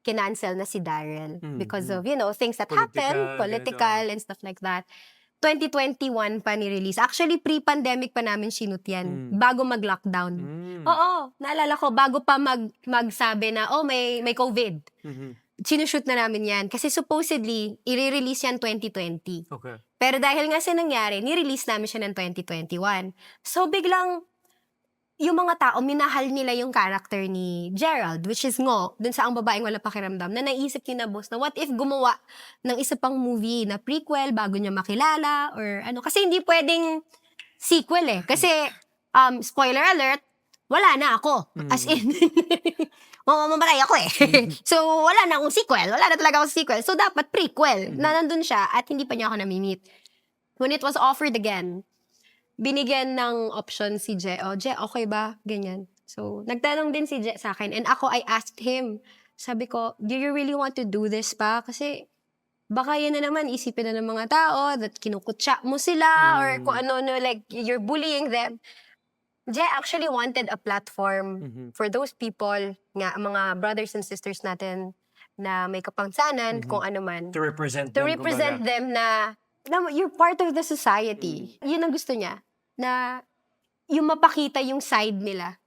Speaker 6: kinancel na si Daryl because of, things that happened, political and stuff like that. 2021 pa ni-release. Actually, pre-pandemic pa namin sinut yan. Bago mag-lockdown. Oo, naalala ko, bago pa magsabi na, may COVID. Sinushoot na namin yan. Kasi supposedly, i-release yan 2020.
Speaker 5: Okay.
Speaker 6: Pero dahil nga nangyari, ni-release namin siya ng 2021. So, biglang, yung mga tao, minahal nila yung character ni Gerald, which is Ngo, dun sa Ang Babaeng Walang Pakiramdam, na naisip ni na boss na what if gumawa ng isa pang movie na prequel bago niya makilala or ano. Kasi hindi pwedeng sequel eh. Kasi, spoiler alert, wala na ako. As in, mamamatay ako eh. So, wala na akong sequel. Wala na talaga akong sequel. So, dapat prequel na nandun siya at hindi pa niya ako namimit. When it was offered again, binigyan ng option si Je, Je, okay ba? Ganyan. So, nagtanong din si Je sa akin. And ako, I asked him. Sabi ko, do you really want to do this pa? Kasi, baka yan na naman, isipin na ng mga tao that kinukutsa mo sila or kung ano, like, you're bullying them. Je actually wanted a platform for those people, nga, mga brothers and sisters natin na may kapangsanan, kung ano man.
Speaker 5: To represent
Speaker 6: them na you're part of the society. Yun ang gusto niya. Na yung mapakita yung side nila.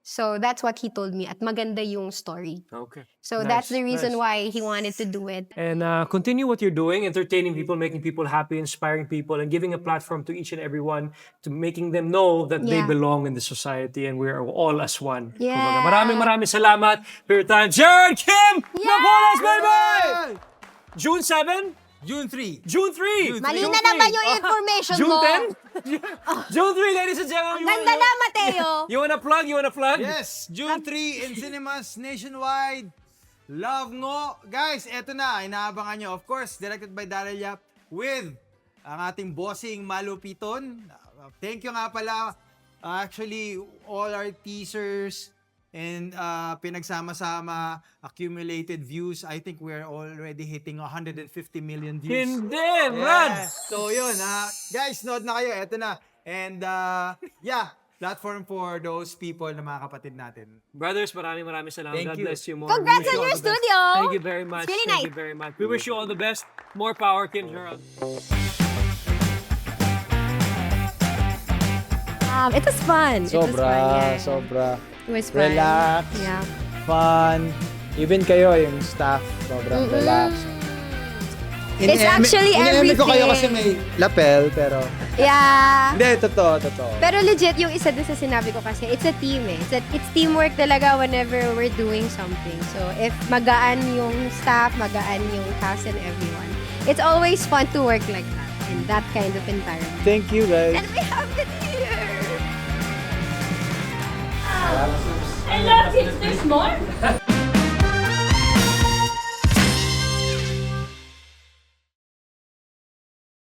Speaker 6: So, that's what he told me. At maganda yung story.
Speaker 5: Okay.
Speaker 6: So, that's the reason why he wanted to do it.
Speaker 5: And continue what you're doing, entertaining people, making people happy, inspiring people, and giving a platform to each and everyone, to making them know that they belong in the society and we're all as one.
Speaker 6: Yeah.
Speaker 5: Kumbaga, maraming salamat for your time. Gerald Kim! Napolas, baby! June 7?
Speaker 4: June 3.
Speaker 5: June 3!
Speaker 6: Mali na naman yung information
Speaker 5: June
Speaker 6: mo.
Speaker 5: 10? June 3, ladies and gentlemen.
Speaker 6: Ganda na, Mateo.
Speaker 5: You wanna plug?
Speaker 4: Yes, June 3 in cinemas nationwide. Love Ngo. Guys, eto na, inaabangan nyo. Of course, directed by Daryl Yap with ang ating bossing Malupiton. Thank you nga pala. Actually, all our teasers and pinagsama-sama, accumulated views, I think we're already hitting 150 million views.
Speaker 5: Hindi, Brad!
Speaker 4: So yun, guys, nood na kayo. Eto na. And platform for those people na mga kapatid natin.
Speaker 5: Brothers, maraming salamat.
Speaker 4: Thank
Speaker 5: God
Speaker 4: you.
Speaker 5: bless you more.
Speaker 6: Congrats
Speaker 5: We wish
Speaker 6: on
Speaker 5: you
Speaker 6: your
Speaker 5: all the best.
Speaker 6: studio.
Speaker 5: Thank you very much.
Speaker 6: It's really
Speaker 5: Thank
Speaker 6: nice.
Speaker 5: you very much. We wish you all the best. More power, Kim Gerald.
Speaker 6: It was fun.
Speaker 4: Sobra.
Speaker 6: It was fun.
Speaker 4: Relax.
Speaker 6: Yeah.
Speaker 4: Fun. Even kayo, yung staff, sobrang relax.
Speaker 6: It's actually
Speaker 4: Ini-eme ko kayo kasi
Speaker 6: everything.
Speaker 4: may lapel, pero...
Speaker 6: Yeah.
Speaker 4: Hindi, totoo.
Speaker 6: Pero legit, yung isa din sa sinabi ko kasi, it's a team eh. It's teamwork talaga whenever we're doing something. So, if magaan yung staff, magaan yung cast and everyone, it's always fun to work like that, in that kind of environment.
Speaker 4: Thank you, guys.
Speaker 6: And we have it here!
Speaker 8: I love it. There's more.